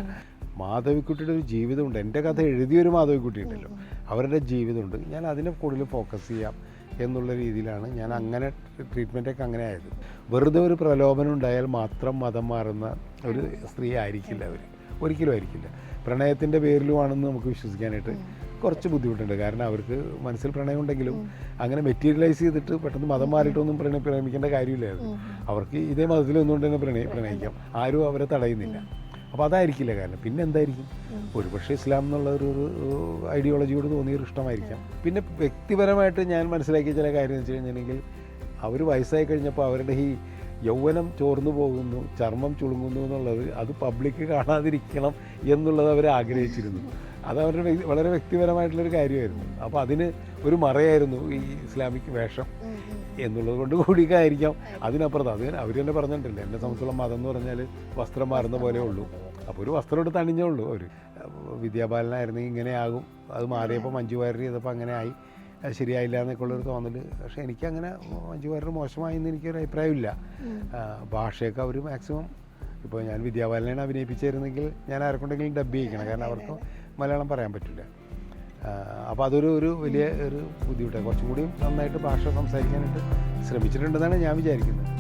മാധവിക്കുട്ടിയുടെ ഒരു ജീവിതമുണ്ട്, എൻ്റെ കഥ എഴുതിയൊരു മാധവിക്കുട്ടി ഉണ്ടല്ലോ, അവരുടെ ജീവിതമുണ്ട്. ഞാൻ അതിനെ കൂടുതൽ ഫോക്കസ് ചെയ്യാം എന്നുള്ള രീതിയിലാണ് ഞാൻ അങ്ങനെ ട്രീറ്റ്മെൻറ്റൊക്കെ അങ്ങനെ ആയത്. വെറുതെ ഒരു പ്രലോഭനം ഉണ്ടായാൽ മാത്രം മതം മാറുന്ന ഒരു സ്ത്രീ ആയിരിക്കില്ല അവർ, ഒരിക്കലും ആയിരിക്കില്ല. പ്രണയത്തിൻ്റെ പേരിലുമാണെന്ന് നമുക്ക് വിശ്വസിക്കാനായിട്ട് കുറച്ച് ബുദ്ധിമുട്ടുണ്ട്. കാരണം അവർക്ക് മനസ്സിൽ പ്രണയം ഉണ്ടെങ്കിലും അങ്ങനെ മെറ്റീരിയലൈസ് ചെയ്തിട്ട് പെട്ടെന്ന് മതം മാറിയിട്ടൊന്നും പ്രേമിക്കേണ്ട കാര്യമില്ലായിരുന്നു. അവർക്ക് ഇതേ മതത്തിൽ ഒന്നുകൊണ്ട് തന്നെ പ്രണയിക്കാം, ആരും അവരെ തടയുന്നില്ല. അപ്പോൾ അതായിരിക്കില്ല കാരണം. പിന്നെ എന്തായിരിക്കും, ഒരുപക്ഷെ ഇസ്ലാം എന്നുള്ള ഒരു ഐഡിയോളജിയോട് തോന്നിയൊരു ഇഷ്ടമായിരിക്കാം. പിന്നെ വ്യക്തിപരമായിട്ട് ഞാൻ മനസ്സിലാക്കിയ ചില കാര്യം എന്ന് വെച്ച് കഴിഞ്ഞിട്ടുണ്ടെങ്കിൽ, അവർ വയസ്സായി കഴിഞ്ഞപ്പോൾ അവരുടെ ഈ യൗവനം ചോർന്നു പോകുന്നു, ചർമ്മം ചുളുങ്ങുന്നു എന്നുള്ളത് അത് പബ്ലിക്ക് കാണാതിരിക്കണം എന്നുള്ളത് അവർ ആഗ്രഹിച്ചിരുന്നു. അത് അവരുടെ വളരെ വ്യക്തിപരമായിട്ടുള്ളൊരു കാര്യമായിരുന്നു. അപ്പോൾ അതിന് ഒരു മറയായിരുന്നു ഈ ഇസ്ലാമിക് വേഷം എന്നുള്ളത് കൊണ്ട് കൂടിയൊക്കെയായിരിക്കാം. അതിനപ്പുറത്ത് അവർ തന്നെ പറഞ്ഞിട്ടില്ല, എന്നെ സംബന്ധിച്ചുള്ള മതം എന്ന് പറഞ്ഞാൽ വസ്ത്രം മാറുന്ന പോലെ ഉള്ളൂ. അപ്പോൾ ഒരു വസ്ത്രം എടുത്ത് അണിഞ്ഞേ ഉള്ളൂ. അവർ വിദ്യാപാലനായിരുന്നെങ്കിൽ ഇങ്ങനെയാകും, അത് മാറിയപ്പോൾ മഞ്ജു വാര്യർ ചെയ്തപ്പോൾ അങ്ങനെ ആയി, അത് ശരിയായില്ല എന്നൊക്കെ ഉള്ളൊരു തോന്നൽ. പക്ഷേ എനിക്കങ്ങനെ മഞ്ജു വാര്യർ മോശമായി എന്ന് എനിക്കൊരു അഭിപ്രായമില്ല. ഭാഷയൊക്കെ അവർ മാക്സിമം, ഇപ്പോൾ ഞാൻ വിദ്യാപാലനാണ് അഭിനയിപ്പിച്ചിരുന്നെങ്കിൽ ഞാൻ ആരെക്കൊണ്ടെങ്കിലും ഡബ് ചെയ്യിക്കണം, കാരണം അവർക്ക് മലയാളം പറയാൻ പറ്റില്ല. അപ്പോൾ അതൊരു വലിയ ഒരു ബുദ്ധിമുട്ടാണ്. കുറച്ചും കൂടി നന്നായിട്ട് ഭാഷ സംസാരിക്കാനായിട്ട് ശ്രമിച്ചിട്ടുണ്ടെന്നാണ് ഞാൻ വിചാരിക്കുന്നത്.